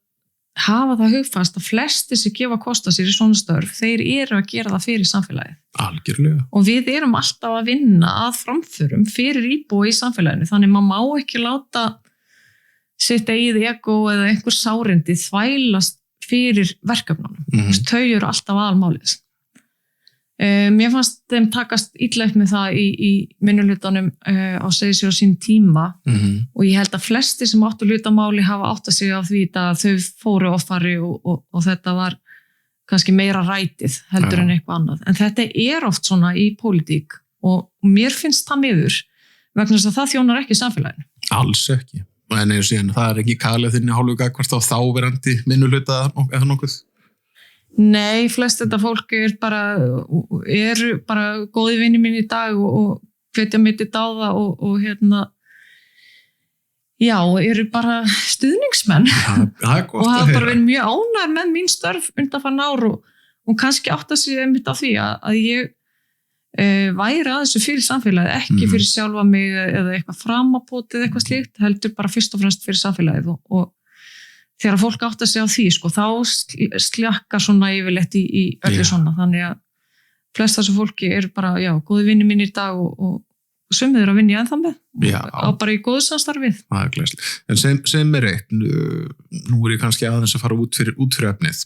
hafa það hugfast að flesti sem gefa kosta sér í svona störf, þeir að gera það fyrir samfélagið. Algjörlega. Og við alltaf að vinna að framförum fyrir íbúa í samfélaginu, þannig maður má ekki láta sitt eigið ego eða einhver sárindi þvælast fyrir verkefnunum. Þau alltaf aðalmálið. Mér fannst þeim takast illa upp með það í minnulutanum á Seyðisfirði á sín tíma og ég held að flesti sem áttu hlutamáli hafa átt að sig á því að þau fóru offari og þetta var kannski meira rætið heldur en eitthvað annað. En þetta oft svona í pólitík og mér finnst það miður vegna þess að það þjónar ekki samfélaginu. Alls ekki. En það ekki kalið þinni hálfu gagvart á þáverandi minnuluta eða nokkuð? Nei, flest þetta fólk bara góði vinni mín í dag og hvetja mitt í dáða og eru bara stuðningsmenn og hafa bara verið mjög ánægð með mín störf undanfarin ár og kannski átt að sig einmitt á því að ég væri að þessu fyrir samfélagið, ekki fyrir sjálfa mig eða eitthvað framapótið eða eitthvað slíkt, heldur bara fyrst og fremst fyrir samfélagið og þegar fólk átt að segja á því, þá sljakkar svona yfirleitt í öllu svona, þannig að flest þessu fólki bara, góði vinni mín í dag og sumið að vinna ennþá með, bara í góðu samstarfið. Það glæslega. En sem eitt, nú ég kannski aðeins að fara út fyrir efnið.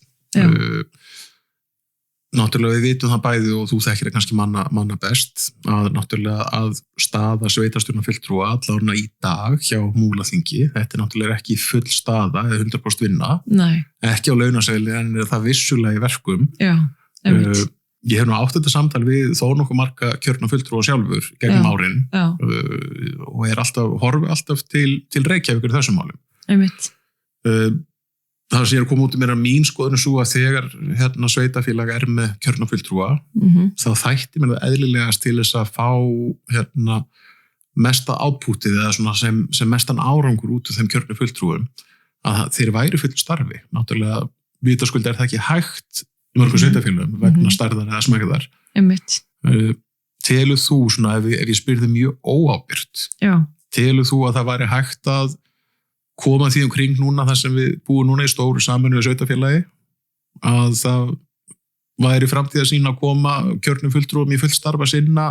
Náttúrulega við vitum það bæði og þú þekkir kannski manna best að náttúrulega að staða sveitarstjórnarfulltrúa allavega í dag hjá Múlaþingi, þetta náttúrulega ekki full staða eða 100% vinna. Nei. Ekki á launaseðli en það vissulega í verkum. Já, ég hef nú átt þetta samtal við þó nokkuð marga kjörna fulltrúa sjálfur gegnum árin og horfi alltaf til Reykjavíkur í þessum málum. Einmitt. Það sem ég að koma út mér að mín skoðinu svo að þegar sveitafélag með kjörna fulltrúa þá þætti mér það eðlilegast til þess að fá mesta átpútið eða svona sem mestan árangur út af þeim kjörna fulltrúum að þeir væri full starfi. Náttúrulega vitaskuld það ekki hægt í mörgum sveitafélagum vegna stærðar eða smækðar. Einmitt. Telur þú svona ef ég spyrði mjög óábyrgt, telur þú að það væri hægt að koma því kring núna þar sem við búum núna í stóru samvinnu við sveitafélagi að það væri framtíð að sína að koma kjörnum fulltrúum í fullt starfa sinna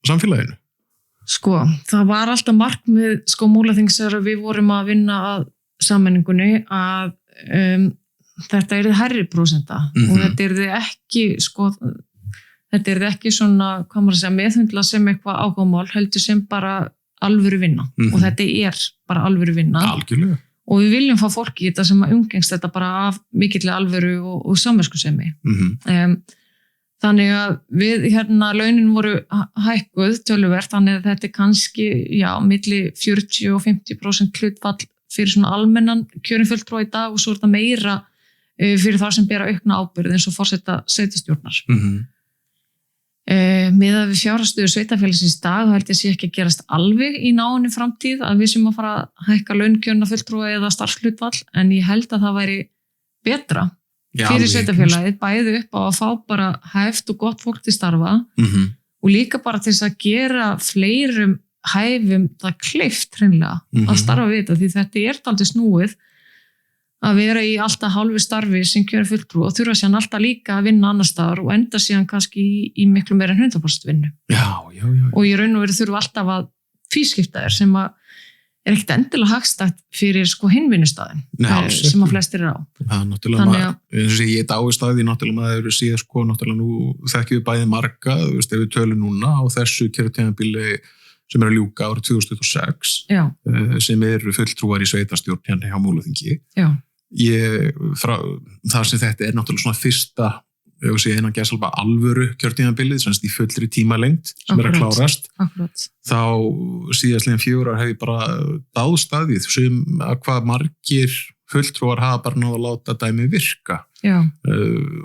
samfélaginu? Það var alltaf markmið Múlaþings þegar við vorum að vinna að sammenningunni að þetta hærri prósenta og þetta ekki þetta ekki svona, hvað maður að segja, meðhundla sem eitthvað áhugamál, heldur sem bara alvöru vinna og þetta bara alvöru vinna. Algjörlega. Og við viljum fá fólki í þetta sem umgengst þetta bara af mikilli alvöru og samviskusemi. Þannig að við launin voru hækkuð töluvert, þannig að þetta kannski milli 40 og 50% hlutfall fyrir svona almennan kjörin fulltrúa í dag og svo þetta meira fyrir það sem bera aukna ábyrgð eins og forseta sveitarstjórnar. Miðað við fjárhagsstöðu sveitarfélagsins í dag þá held ég sé ekki að gerast alveg í náinni framtíð að við sem að fara að hækka launkjörna fulltrúa eða starfshlutfall, en ég held að það væri betra fyrir sveitarfélagið bæði upp á að fá bara hæft og gott fólk til starfa og líka bara til þess að gera fleirum hæfum það kleift hreinlega að starfa við þetta, því þetta dálítið snúið að vera í alltaf hálfu starfi sem kjörin fulltrú og þurfa síðan alltaf líka að vinna annar staðar og enda síðan kannski í miklu meira en 100% vinnu. Já. Og í raun og veru þurfa alltaf að tvískipta þér sem er ekkert endilega hagstætt fyrir sko hinvinnustæðin sem að flestir á. Það er náttúrulega, eins og ég dáist að því náttúrulega maður hefur séð sko, náttúrulega nú þekkjum við bæði marga, þú veist, ef við tölum núna á þessu kjörtímabili sem að ljúka árið 2026, sem eru fulltrúar í sveitarstjórn hérna hjá Múlaþingi. Þar sem þetta náttúrulega svona fyrsta ef við séum innan gæsalba alvöru kjörtímabilið, sem í fullri tímalengd sem að klárast, þá síðastliðin 4 ár hef ég bara dáðst að því sem að hvað margir fulltrúar hafa bara náðu að láta dæmi virka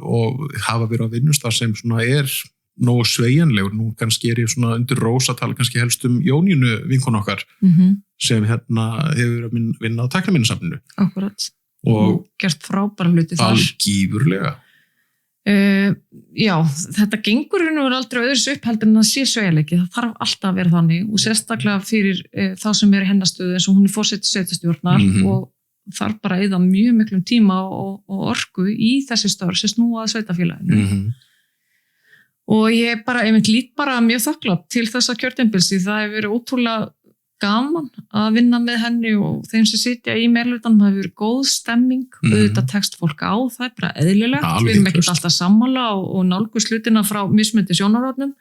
og hafa verið á vinnustað sem svona nógu sveigjanlegur. Nú kannski ég svona undir rósatala kannski helst Jónínu vinkonu okkar sem hérna hefur að vinna á tækniminnasafninu. Akkurat. Og gert frábæra hluti þar. Algífurlega. Já, þetta gengur aldrei öðru upp heldur en það sé sveigjanleiki. Það þarf alltaf að vera þannig og sérstaklega fyrir þá sem eru hennastöðu eins og hún forseti sveitarstjórnar og þarf bara að eyða mjög miklum tíma og orku í þessi störf sem snúa að sveitarfélaginu. Og ég lít bara mjög þakklátt til þessa kjörtímabils. Það hefur verið ótrúlega gaman að vinna með henni og þeim sem sitja í meirihlutanum hafi verið góð stemming, auðvitað tekst fólk á, það bara eðlilegt, við erum ekkert alltaf sammála og nálgust hlutina frá mismunandi sjónarhornum,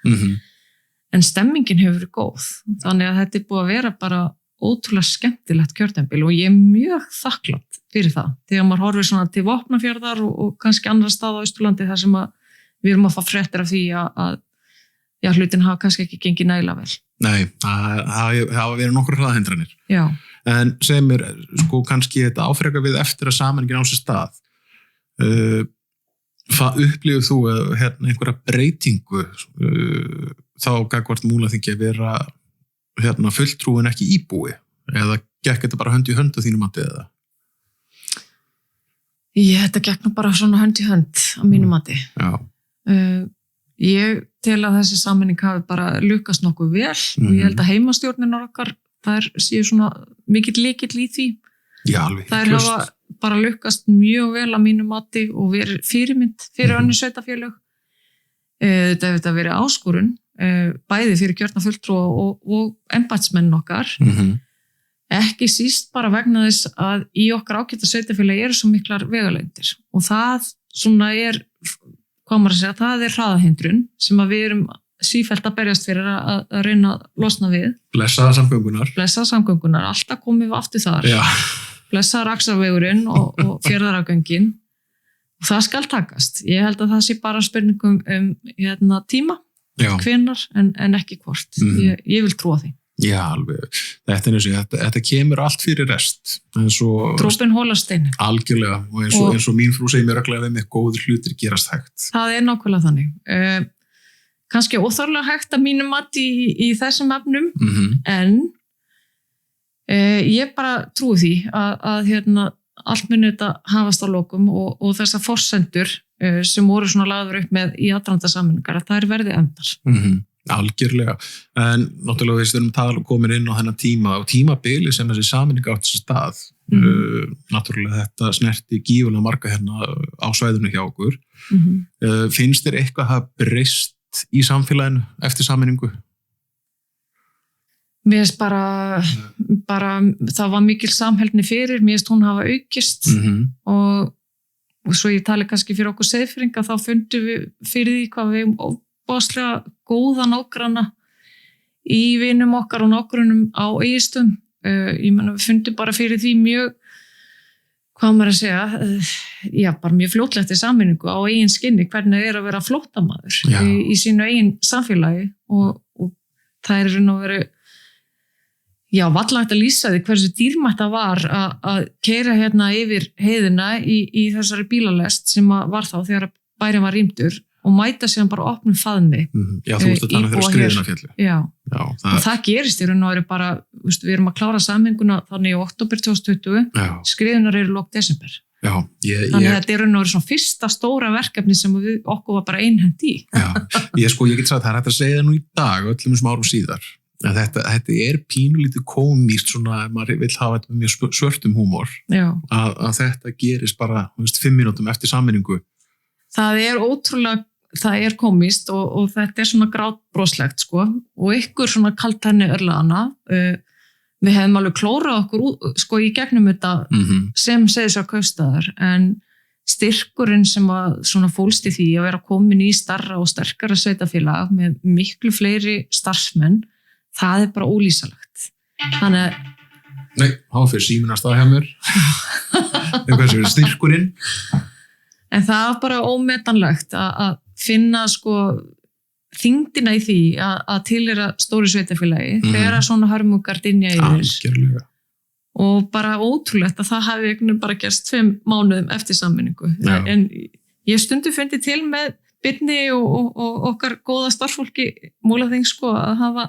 en stemmingin hefur verið góð, þannig að þetta búið að vera bara ótrúlega skemmtilegt kjörtímabil og ég mjög þakklátt fyrir það, þegar maður horfir svona til Vopnafjarðar og kannski annars stað á Austurlandi þar sem við erum að fá fréttir af því að hlutin hafa kannski ekki gengið nægilega vel. Nei, það hafa verið nokkur hraðhindranir. Já. En segir mér, sko, kannski þetta áfreka við eftir að sameiningin á sér stað. Upplifir þú einhverja breytingu þá gagnvart Múlaþingi að vera fulltrúin ekki íbúi? Eða gekk þetta bara hönd í hönd á þínum mati eða? Þetta gekk nú bara svona hönd í hönd á mínum mati. Já. Ég tel að þessi sameining hafi bara lukkast nokkuð vel og ég held að heimastjórnirnar okkar þær séu svona mikill lykill í því. Já, alveg. Þær hafa bara lukkast mjög vel að mínu mati og verið fyrirmynd fyrir önnur sveitarfélög. Þetta hefur þetta verið áskorun, bæði fyrir kjörna fulltrúa og embættismenn okkar. Ekki síst bara vegna þess að í okkar ágæta sveitarfélagi eru svo miklar vegalengdir og það svona það hraðahindrun sem að við erum sífellt að berjast fyrir að reyna að losna við. Blessaða samgöngunar, alltaf komum við aftur þar. Já. Blessaða Axarvegurinn og Fjarðarárgöngin og það skal takast. Ég held að það sé bara spurningum tíma, hvenær en ekki hvort. Ég vil trúa því. Já, alveg. Þetta kemur allt fyrir rest. Drópin hólar steinin. Algjörlega. Og eins og mín frú segir mér reglulega við mig, góður hlutir gerast hægt. Það nákvæmlega þannig. Kannski óþarflega hægt að mínum mati í þessum efnum, en ég bara trúi því að allt muni þetta hafast á lokum og þessar forsendur sem voru svona lagður upp með í aðdraganda sameiningar, að þær verði efndar. Algjörlega, en náttúrulega við erum komin inn á þennan tíma og tímabili sem þessi sameining átt sér stað. Náttúrulega þetta snerti gífulega marga hérna á svæðinu hjá okkur. Finnst þér eitthvað að hafa breyst í samfélaginu eftir sameiningu? Mér finnst bara það var mikil samheldni fyrir, mér finnst hún hafa aukist og svo ég tali kannski fyrir okkur Seyðfirðinga, þá fundum við fyrir því hvað við óbáslega góða nágranna í vinum okkar og nágrunum á Egilsstöðum. Ég meina við fundum bara fyrir því mjög, hvað maður að segja, bara mjög fljótlegt í sameiningu á eigin skinni, hvernig að vera flóttamaður í sínu eigin samfélagi og það raun og veru vallagt að lýsa því hversu dýrmætt það var að keyra hérna yfir heiðina í þessari bílalest sem var þá þegar bærinn var rýmdur og mæta síðan bara opnum faðmi. Já, þú veist að tala fyrir Skriðunarfjalli. Já, og það gerist í raun og veru bara, við erum að klára sameininguna þannig í október 2020, Skriðunar eru lok desember. Já, þannig að þetta er raun og veru svona fyrsta stóra verkefni sem okkur var bara einhent í. Já, ég get sagt, það er hægt að segja það nú í dag, öllum þessum árum síðar. En þetta er pínulítið komíst svona, maður vil hafa þetta með mjög svörtum húmor, að þetta gerist bara 5 mínútum eftir sameiningu. Það er komíst og þetta er svona grátbroslegt sko og ykkur svona kaltæni örlaðana. við hefum alveg klórað okkur sko í gegnum þetta sem segir svo kaupstaðar, en styrkurinn sem að svona fólst í því að vera komin í starra og sterkara sveitafélag með miklu fleiri starfsmenn, það bara ólýsanlegt. Þannig að Nei, hann fyrir síminn að staða hjá mér. Hversu er styrkurinn? En það var bara ómetanlegt að finna sko þyngdina í því að tilheyra stóru sveitafélagi, þegar svona hörmungar dynja yfir. Algjörlega. Og bara ótrúlegt að það hafi einhvern veginn bara gerst 5 mánuðum eftir sammenningu. En ég stundu fundi til með Birni og okkar góða starffólki Múlaþings sko að hafa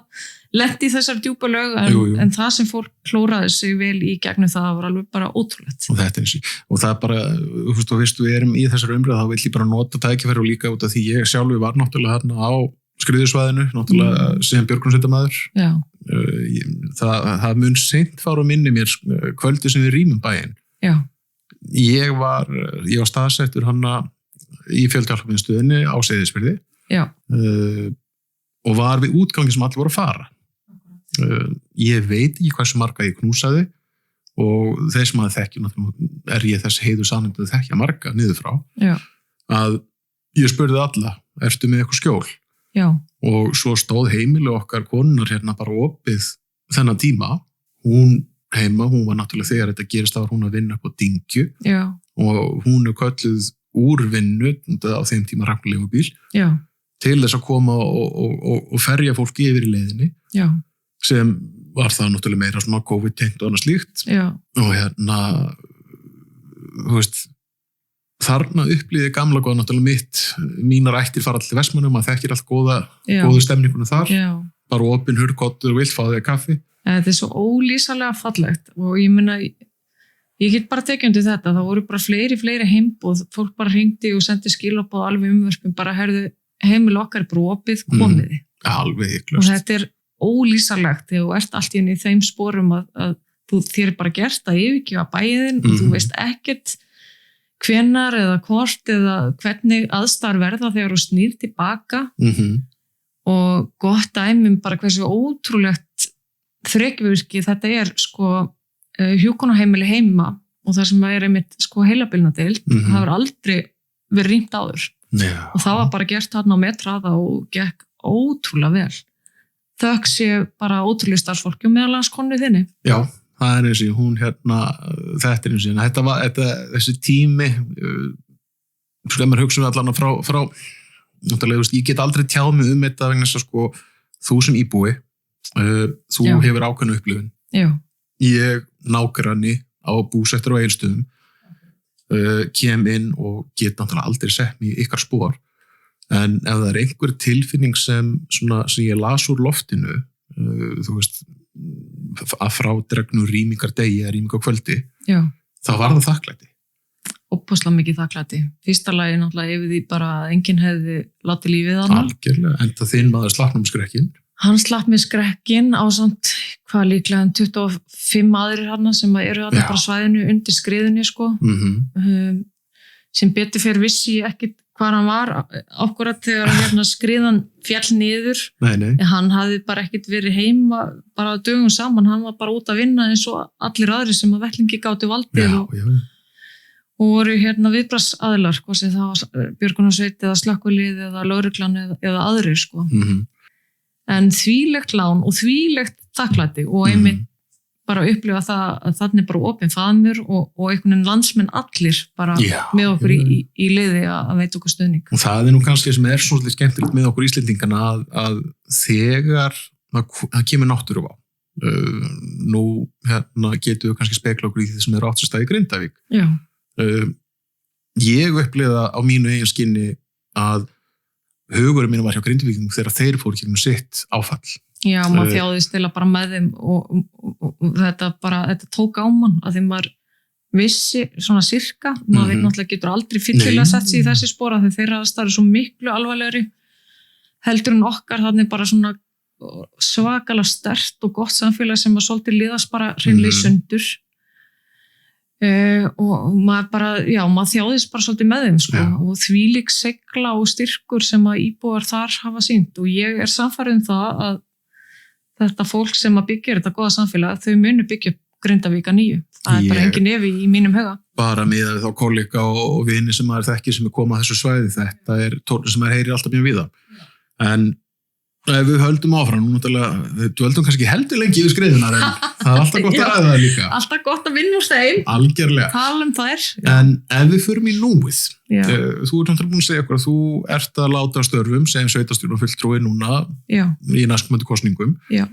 lent í þessar djúpa lög en það sem fólk klóraði sig vel í gegnum það var alveg bara ótrúlegt. Og þetta og það bara, þú veist, við erum í þessar umræðu, þá vill ég bara nota tækifæri og líka út af því ég sjálfur var náttúrulega hérna á skriðusvæðinu, náttúrulega sem björgunarsveitarmaður. Það mun seint fara á minni mér kvöldi sem við rýmum bæinn. Ég var staðsettur hana í fjöldaálfamiðstöðinni á Seyðisfirði og var við útgangi sem allir voru að fara. Ég veit ekki hversu marga ég knúsaði og þeir sem að þekkja, er ég þess heiður sannindi að þekkja marga niður frá, að ég spurði alla, ertu með eitthvað skjól? Og svo stóð heimili okkar konunar hérna bara opið þennan tíma, hún heima, hún var náttúrulega þegar þetta gerist þá var hún að vinna upp á Dyngju og hún kölluð úr vinnu á þeim tíma rafleigubíl til þess að koma og ferja fólki yfir í leiðinni sem var það náttúrulega meira svona COVID-tengt og annað slíkt og hérna þú veist þarna upplýði gamla góða náttúrulega mínar ættir fara allir Vestmannum að þekkir allt góðu stemningunum þar bara opin hurðkottur og vilt fá þig kaffi. Þetta svo ólýsanlega fallegt og ég meina ég get bara tekið undir þetta, það voru bara fleiri heimboð, fólk bara hringdi og sendi skilaboð alveg umvörpum, bara heimil okkar bara opið, komiði. Alveg ykklust. Og þetta ólýsanlegt þegar þú ert allt í henni í þeim sporum að þér bara gert að yfirgefa bæðin og þú veist ekkert hvenar eða hvort eða hvernig aðstæður verða þegar þú snýr tilbaka og gott dæmum bara hversu ótrúlegt þrekvirki þetta sko hjúkrunarheimili heima og það sem einmitt sko heilabilnadeild, það var aldrei verið rýmt áður og það var bara gert þarna á metraða og gekk ótrúlega vel. Þökk sé bara ótrúlega starfsfólki og meðal hans konu þinni. Já, það er eins og hún hérna, þetta eins og þetta var þessi tími sko maður hugsa allan frá náttúrulega, ég get aldrei tjáð mig þetta vegna þess að sko þú sem íbúi þú hefur ákveðna upplifun. Ég nágranni á búsettur á Egilsstöðum kem inn og get náttúrulega aldrei sett mig í ykkar spor en ef það einhver tilfinning sem ég las úr loftinu þú veist að frádregnu rýmingardegi eða rýmingarkvöldi þá var það þakklæti. Óbúslega mikið þakklæti. Fyrsta lagi náttúrulega yfir því bara að enginn hefði látið lífið þarna. Algjörlega, enda þinn maður slapp með skrekkinn. Hann slapp með skrekkin á samt hvað líklega 25 aðrir hann sem eru þarna bara svæðinu undir skriðunni sko. Sem betur fyrir vissi ekki hvað hann var ákkurat þegar skriðan fjall niður. En hann hafði bara ekkert verið heima bara dögum saman, hann var bara út að vinna eins og allir aðrir sem að vettlingi gátu valdið og voru viðbragðsaðilar, hvað sem það var björgunarsveit eða slökkvilið eða lögreglan eða aðrir sko. En þvílegt lán og þvílegt þakklæti og einmitt bara upplifa það að þannig bara opin faðmur og einhvern veginn landsmenn allir bara með okkur í liði að veita okkur stuðning. Og það nú kannski sem svolítið skemmtilegt með okkur Íslendingana að þegar það kemur náttúruvá nú getum við kannski spekla okkur í því sem átt sér stað í Grindavík. Ég upplifa á mínu eigin skinni að hugurinn mínu var hjá Grindvíkingum þegar þeir fóru ekki sitt áfall. Já, maður þjáðist til að bara með þeim og þetta tók á mann að því maður vissi svona sirka, maður náttúrulega getur aldrei fyllilega sett sig í þessi spóra þegar þeirra aðstæður svo miklu alvarlegri heldur en okkar þannig bara svona svakalega sterkt og gott samfélag sem að svolítið liðast bara hreinlega í sundur og maður bara, maður þjáðist bara svolítið með þeim sko og þvílík segla og styrkur sem að íbúar þar hafa sýnt og ég sannfærð það að þetta fólk sem að byggja þetta góða samfélag, þau munu byggja upp Grindavík að nýju. Það bara engin efi í mínum huga. Bara miðað við þá kollega og vini sem maður þekkir sem koma að þessu svæði, þetta tónlist sem maður heyrir alltaf mjög víða. En ef við höldum áfram, við höldum kannski heldur lengi yfir skriðunar, en það alltaf gott að ræða það líka. Alltaf gott að vinna úr þeim. Algjörlega. Tala þær. En ef við förum í núið, þú náttúrulega búin að segja okkur að þú ert að láta störfum sem sveitarstjórnarfulltrúi núna í næstkomandi kosningum. Já.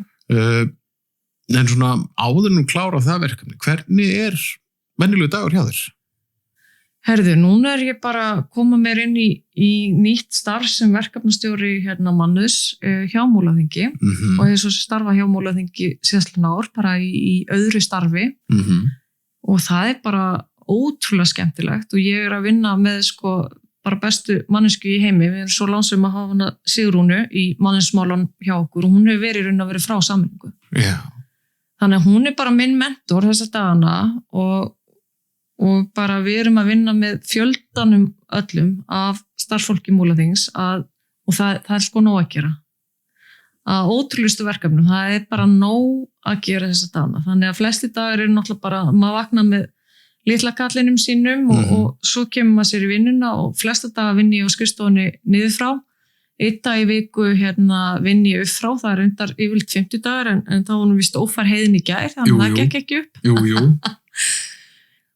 En svona áður nú klára það verkefni, hvernig venjulegur dagur hjá þér? Herðu, núna ég bara að koma mér inn í nýtt starf sem verkefnastjóri Mannus hjá Múlaþingi og ég svo starfa hjá Múlaþingi síðastlega ár bara í öðru starfi og það bara ótrúlega skemmtilegt og ég að vinna með bara bestu mannesku í heimi. Við erum svo lánsum að hafa hana Sigrúnu í mannesmálan hjá okkur og hún hefur verið verið frá sameiningu. Já. Þannig að hún bara minn mentor þessa dagana og bara við erum að vinna með fjöldanum öllum af starfsfólki Múlaþings og það nóg að gera. Að ótrúlustu verkefnum, það bara nóg að gera þessa dagana. Þannig að flesti dagar náttúrulega bara, maður vakna með litla kallinum sínum og svo kemur maður sér í vinnuna og flesta daga vinn ég á skrifstofunni niður frá. Einn dag í viku vinn ég upp frá, það undar yfirleitt 50 dagar en þá var víst ófær heiðin í gær, þannig að það gekk ekki upp. Jú.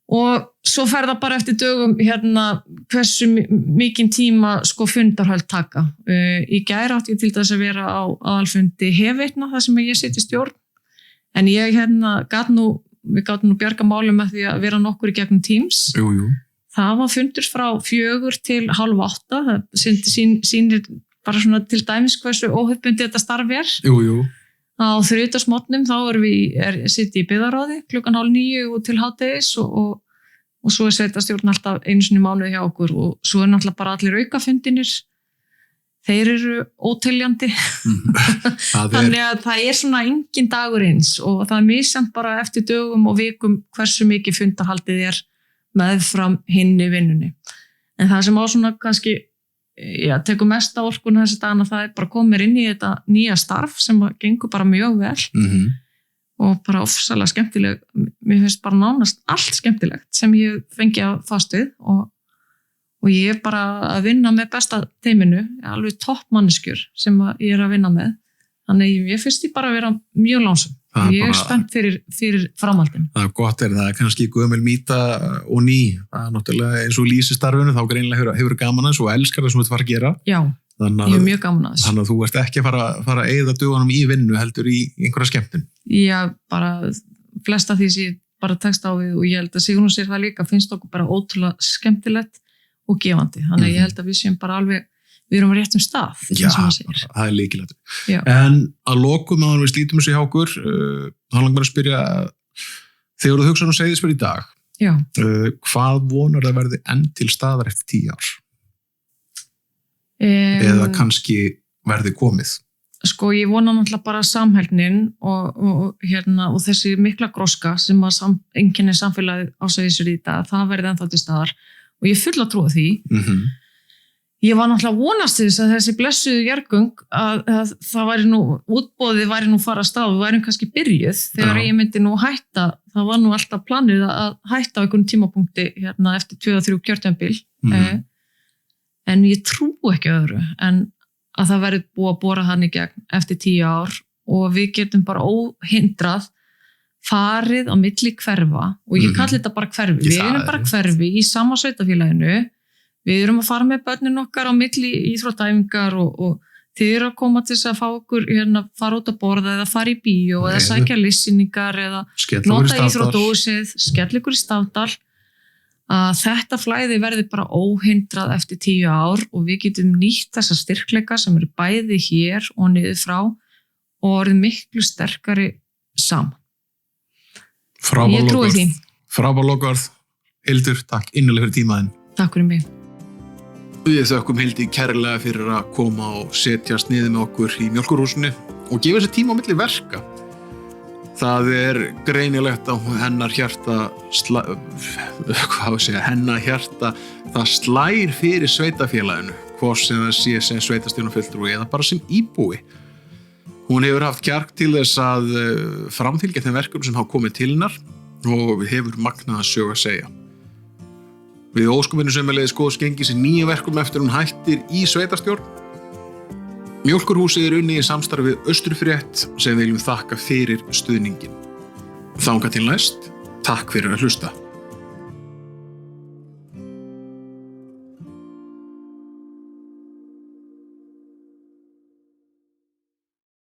Og svo fer það bara eftir dögum hversu mikinn tíma fundarhöld taka. Í gær átti ég til þess að vera á aðalfundi Hefveitna, þar sem ég sitt í stjórn. En ég við gátum nú bjarga málum með því að vera nokkur í gegnum Teams. Jú. Það var fundur frá 4 til 7:30, það sýnir bara svona til dæmis hversu óhefbundi þetta starf Jú. Á þriðjudagsmorgnum þá sitt í byggðarráði 8:30 og til hádegis og svo sveitarstjórn alltaf einu sinni í mánuði hjá okkur og svo náttúrulega bara allir aukafundinir. Þeir eru óteljandi. Þannig að það svona engin dagur eins og það misjant bara eftir dögum og vikum hversu mikið fundarhaldið meðfram hinni vinnunni. En það sem á svona kannski tekur mest á orkuna þessi dagana, það bara komið inn í þetta nýja starf sem gengur bara mjög vel og bara ofsalega skemmtileg. Mér finnst bara nánast allt skemmtilegt sem ég fengi að fást við og ég bara að vinna með besta teiminu, alveg toppmanneskjur sem ég að vinna með. Þannig ég finnst bara að vera mjög lánsum. Ég spennt fyrir framhaldinu. Það gott það kannski gömul mýta og ný. Það náttúrulega eins og lýsistarfinu, þá greinilega hefur gaman að þessu og elskar það sem þú ert að fara að gera. Já, ég hef mjög gaman að þessu. Þannig að þú ert ekki að fara að eyða dögunum í vinnu heldur í einhverja skemmtun. Já, bara flesta því sem ég bara tekst á við og ég held að Sigrún sér það líka, finnst okkur bara ótrúlega skemmtilegt og gefandi. Þannig að ég held að við séum bara alveg við erum á réttum stað. Já, það líkilegt. En að lokum að við slítum þessu hjá okkur, þá langar að spyrja, þegar þú hugsa Seyðisfjörð í dag, hvað vonar að verði enn til staðar eftir 10 ár? Eða kannski verði komið? Ég vona náttúrulega bara samheldnin og þessi mikla gróska sem að einkenni samfélagið á Seyðisfirði í dag, það verði ennþá til staðar og ég full að trúa því. Ég var náttúrulega vonast til þess að þessi blessuðu jarðgöng að það útboðið væri nú fara að stað, við værum kannski byrjuð þegar ég myndi nú hætta, það var nú alltaf planið að hætta á einhvern tímapunkti eftir 2-3 kjörtímabil, en ég trú ekki öðru en að það verið búið að bora þannig gegn eftir 10 ár og við getum bara óhindrað farið á milli hverfa og ég kalli þetta bara hverfi, við erum bara hverfi í sama sveitarfélaginu. Við erum að fara með börnin okkar á milli íþróttaæfingar og þið eru að koma til þess að fá okkur fara út að borða eða fara í bíó eða sækja listsýningar eða nota íþróttahúsið, skella ykkur í Stafdal. Að þetta flæði verði bara óhindrað eftir 10 ár og við getum nýtt þessa styrkleika sem eru bæði hér og niður frá og orðið miklu sterkari saman. Ég trúi því. Frábær lokaorð. Hildur, takk innilega fyrir tímaðinn. Takk fyrir mig. Við þökkum Hildi kærlega fyrir að koma og setjast niður með okkur í Mjólkurhúsinu og gefa sér tíma á milli verka. Það greinilegt á hennar hjarta það slær fyrir sveitafélaginu, hvort sem það sé sem sveitarstjórnarfulltrúi eða bara sem íbúi. Hún hefur haft kjark til þess að framfylgja þeim verkum sem hafa komið til hennar og hefur magnaða sögu að segja. Við óskum henni sömuleiðis góðs gengis í 9 verkum eftir hún hættir í sveitarstjórn. Mjólkurhúsið unnið í samstarfi við Austurfrétt sem viljum þakka fyrir stuðningin. Þangað til næst, takk fyrir að hlusta.